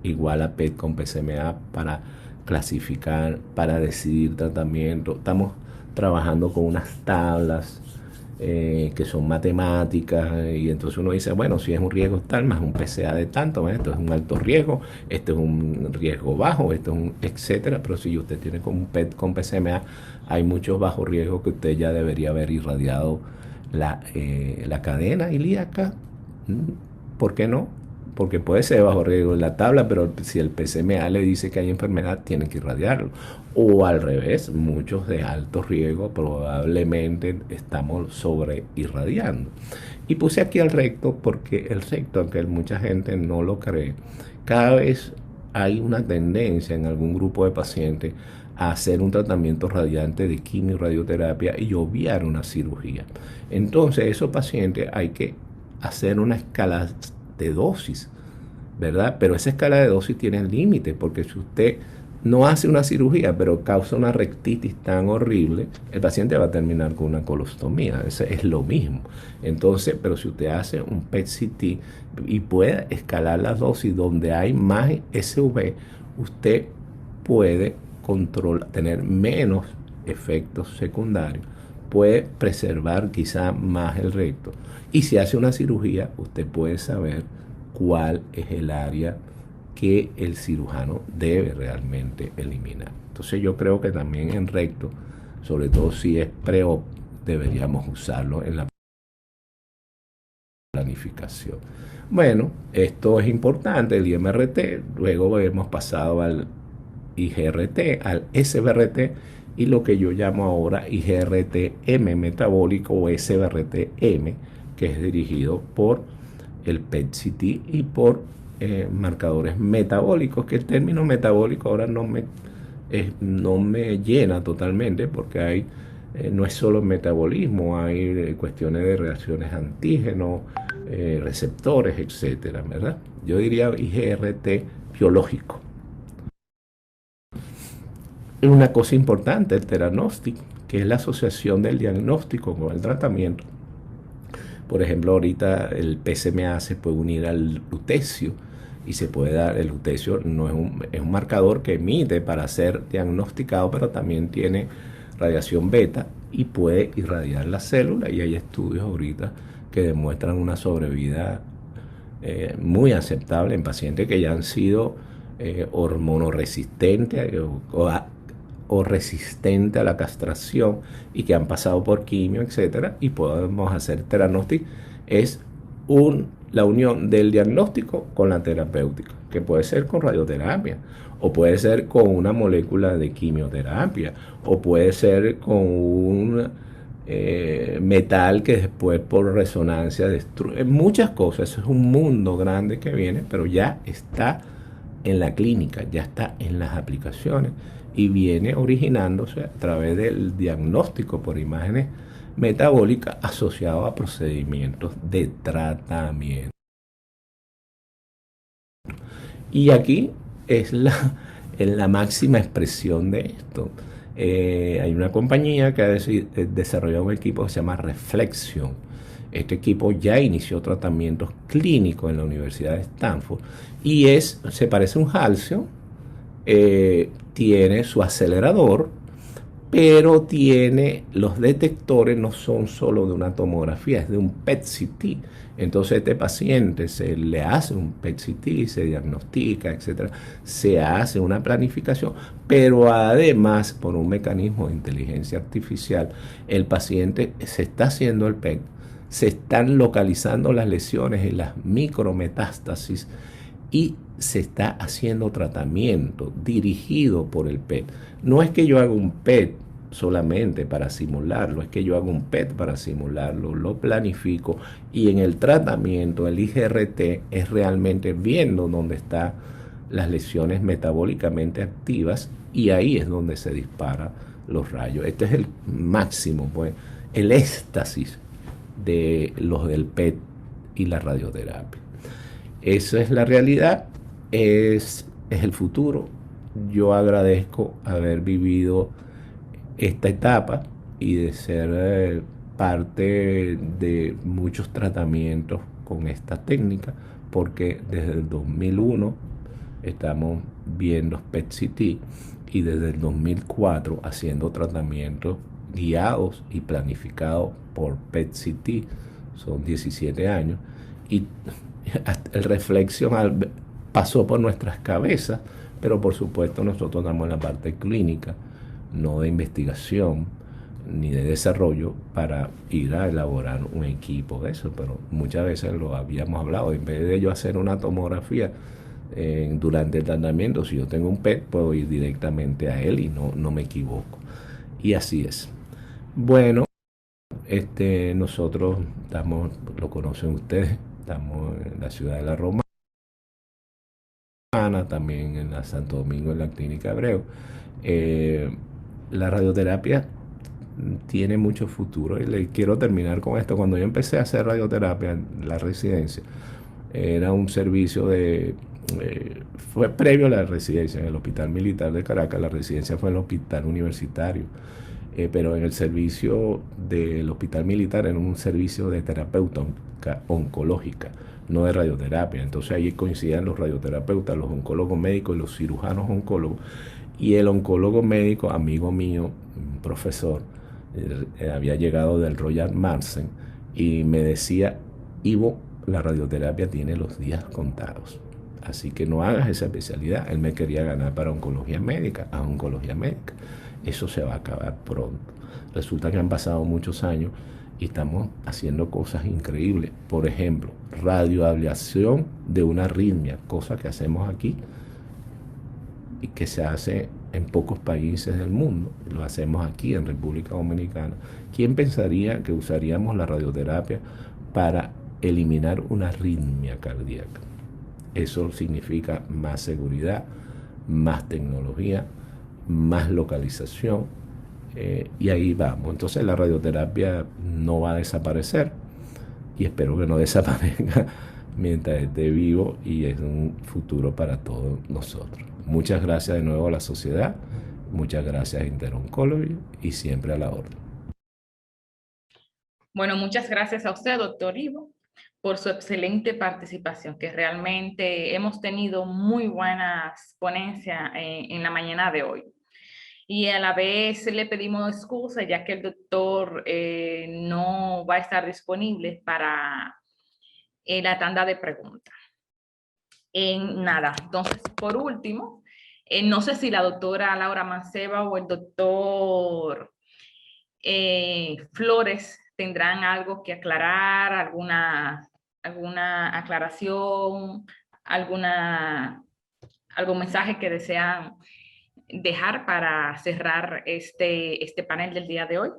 igual a PET con PSMA para clasificar, para decidir tratamiento. Estamos trabajando con unas tablas que son matemáticas, y entonces uno dice, bueno, si es un riesgo tal, más un PSA de tanto, esto es un alto riesgo, esto es un riesgo bajo, esto es un etcétera. Pero si usted tiene con un PET con PSMA, hay muchos bajos riesgos que usted ya debería haber irradiado la cadena ilíaca. ¿Por qué no? Porque puede ser bajo riesgo en la tabla, pero si el PSMA le dice que hay enfermedad, tiene que irradiarlo. O al revés, muchos de alto riesgo probablemente estamos sobre irradiando. Y puse aquí el recto porque el recto, aunque mucha gente no lo cree, cada vez hay una tendencia en algún grupo de pacientes a hacer un tratamiento radiante de quimio y radioterapia y obviar una cirugía. Entonces, esos pacientes hay que hacer una escala de dosis, ¿verdad? Pero esa escala de dosis tiene límites, porque si usted no hace una cirugía, pero causa una rectitis tan horrible, el paciente va a terminar con una colostomía. Eso es lo mismo. Entonces, pero si usted hace un PET-CT y puede escalar las dosis donde hay más SV, usted puede tener menos efectos secundarios, puede preservar quizá más el recto. Y si hace una cirugía, usted puede saber cuál es el área que el cirujano debe realmente eliminar. Entonces yo creo que también en recto, sobre todo si es pre-op, deberíamos usarlo en la planificación. Bueno, esto es importante, el IMRT, luego hemos pasado al IGRT, al SBRT y lo que yo llamo ahora IGRT-M metabólico o SBRT-M, que es dirigido por el PET-CT y por marcadores metabólicos, que el término metabólico ahora no me llena totalmente porque hay no es solo metabolismo, hay cuestiones de reacciones antígenos, receptores, etcétera, ¿verdad? Yo diría IGRT biológico. Una cosa importante, el teranóstico, que es la asociación del diagnóstico con el tratamiento. Por ejemplo, ahorita el PSMA se puede unir al lutecio y se puede dar, el lutecio no es un marcador que emite para ser diagnosticado, pero también tiene radiación beta y puede irradiar la célula, y hay estudios ahorita que demuestran una sobrevida muy aceptable en pacientes que ya han sido hormonoresistentes o resistentes a la castración y que han pasado por quimio, etcétera, y podemos hacer teranóstico. Es la unión del diagnóstico con la terapéutica, que puede ser con radioterapia, o puede ser con una molécula de quimioterapia, o puede ser con un metal que después por resonancia destruye. Muchas cosas, eso es un mundo grande que viene, pero ya está en la clínica, ya está en las aplicaciones y viene originándose a través del diagnóstico por imágenes metabólicas asociado a procedimientos de tratamiento. Y aquí es la máxima expresión de esto. Hay una compañía que ha desarrollado un equipo que se llama Reflexion. Este equipo ya inició tratamientos clínicos en la Universidad de Stanford y se parece a un Halcyon, tiene su acelerador, pero tiene los detectores, no son solo de una tomografía, es de un PET-CT. Entonces a este paciente se le hace un PET-CT, se diagnostica, etcétera, se hace una planificación, pero además por un mecanismo de inteligencia artificial, el paciente se está haciendo el PET, se están localizando las lesiones en las micrometástasis y se está haciendo tratamiento dirigido por el PET. No es que yo haga un PET solamente para simularlo, es que yo hago un PET para simularlo, lo planifico y en el tratamiento el IGRT es realmente viendo dónde están las lesiones metabólicamente activas y ahí es donde se disparan los rayos. Este es el máximo, pues, el éxtasis de los del PET y la radioterapia. Esa es la realidad, es el futuro. Yo agradezco haber vivido esta etapa y de ser parte de muchos tratamientos con esta técnica, porque desde el 2001 estamos viendo PET-CT y desde el 2004 haciendo tratamientos guiados y planificados por PET-CT, son 17 años, y el Reflexion pasó por nuestras cabezas, pero por supuesto nosotros damos la parte clínica, no de investigación ni de desarrollo, para ir a elaborar un equipo de eso, pero muchas veces lo habíamos hablado, en vez de yo hacer una tomografía durante el tratamiento, si yo tengo un PET puedo ir directamente a él y no me equivoco, y así es. Bueno, nosotros estamos, lo conocen ustedes, estamos en la ciudad de La Romana, también en la Santo Domingo, en la Clínica Abreu. La radioterapia tiene mucho futuro y le quiero terminar con esto. Cuando yo empecé a hacer radioterapia en la residencia, era un servicio fue previo a la residencia en el Hospital Militar de Caracas. La residencia fue en el Hospital Universitario, pero en el servicio del Hospital Militar era un servicio de terapeuta oncológica, no de radioterapia. Entonces ahí coincidían los radioterapeutas, los oncólogos médicos y los cirujanos oncólogos. Y el oncólogo médico, amigo mío, un profesor, había llegado del Royal Marsden y me decía: Ivo, la radioterapia tiene los días contados, así que no hagas esa especialidad. Él me quería ganar para oncología médica, a oncología médica. Eso se va a acabar pronto. Resulta que han pasado muchos años y estamos haciendo cosas increíbles. Por ejemplo, radioablación de una arritmia, cosa que hacemos aquí y que se hace en pocos países del mundo. Lo hacemos aquí en República Dominicana. ¿Quién pensaría que usaríamos la radioterapia para eliminar una arritmia cardíaca? Eso significa más seguridad, más tecnología, más localización, y ahí vamos. Entonces la radioterapia no va a desaparecer y espero que no desaparezca mientras esté vivo, y es un futuro para todos nosotros. Muchas gracias de nuevo a la sociedad, muchas gracias a Interoncology y siempre a la orden. Bueno, muchas gracias a usted, doctor Ivo, por su excelente participación, que realmente hemos tenido muy buenas ponencias en la mañana de hoy. Y a la vez le pedimos excusa ya que el doctor no va a estar disponible para la tanda de preguntas. Nada, entonces por último, no sé si la doctora Laura Manceba o el doctor Flores tendrán algo que aclarar, alguna aclaración, algún mensaje que desean dejar para cerrar este panel del día de hoy.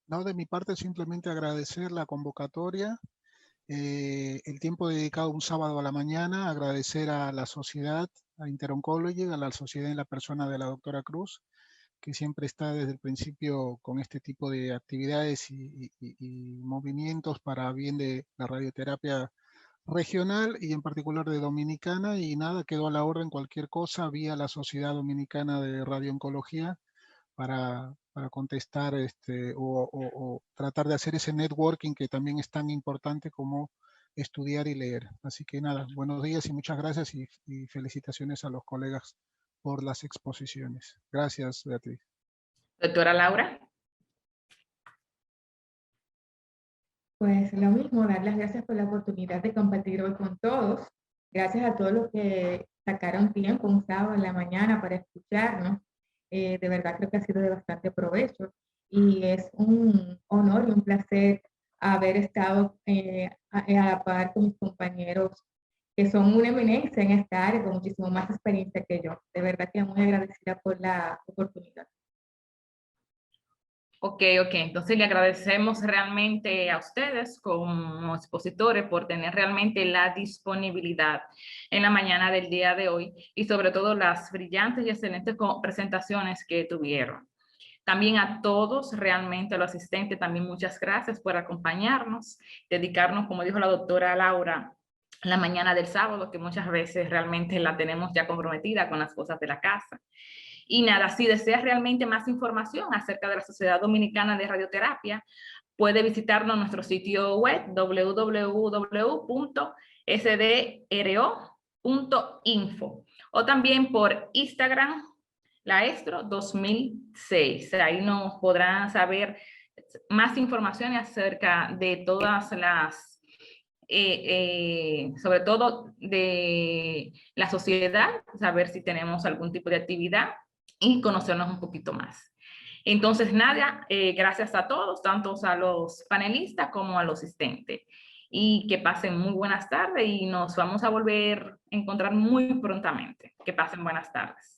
No, de mi parte simplemente agradecer la convocatoria, el tiempo dedicado un sábado a la mañana, agradecer a la sociedad, a Interoncology, a la sociedad en la persona de la doctora Cruz, que siempre está desde el principio con este tipo de actividades y movimientos para bien de la radioterapia regional y en particular de Dominicana. Y nada, quedó a la orden cualquier cosa vía la Sociedad Dominicana de Radiooncología para contestar o tratar de hacer ese networking que también es tan importante como estudiar y leer. Así que nada, buenos días y muchas gracias y felicitaciones a los colegas por las exposiciones. Gracias, Beatriz. Doctora Laura. Pues lo mismo, dar las gracias por la oportunidad de compartir hoy con todos. Gracias a todos los que sacaron tiempo un sábado en la mañana para escucharnos. De verdad creo que ha sido de bastante provecho y es un honor y un placer haber estado a la par con mis compañeros que son una eminencia en esta área, con muchísimo más experiencia que yo. De verdad que muy agradecida por la oportunidad. Ok, entonces le agradecemos realmente a ustedes como expositores por tener realmente la disponibilidad en la mañana del día de hoy y sobre todo las brillantes y excelentes presentaciones que tuvieron. También a todos, realmente a los asistentes, también muchas gracias por acompañarnos, dedicarnos, como dijo la doctora Laura, la mañana del sábado, que muchas veces realmente la tenemos ya comprometida con las cosas de la casa. Y nada, si deseas realmente más información acerca de la Sociedad Dominicana de Radioterapia, puede visitarnos en nuestro sitio web www.sdro.info o también por Instagram, Laestro 2006. Ahí nos podrán saber más información acerca de todas las, sobre todo de la sociedad, saber si tenemos algún tipo de actividad y conocernos un poquito más. Entonces, nada, gracias a todos, tanto a los panelistas como a los asistentes. Y que pasen muy buenas tardes y nos vamos a volver a encontrar muy prontamente. Que pasen buenas tardes.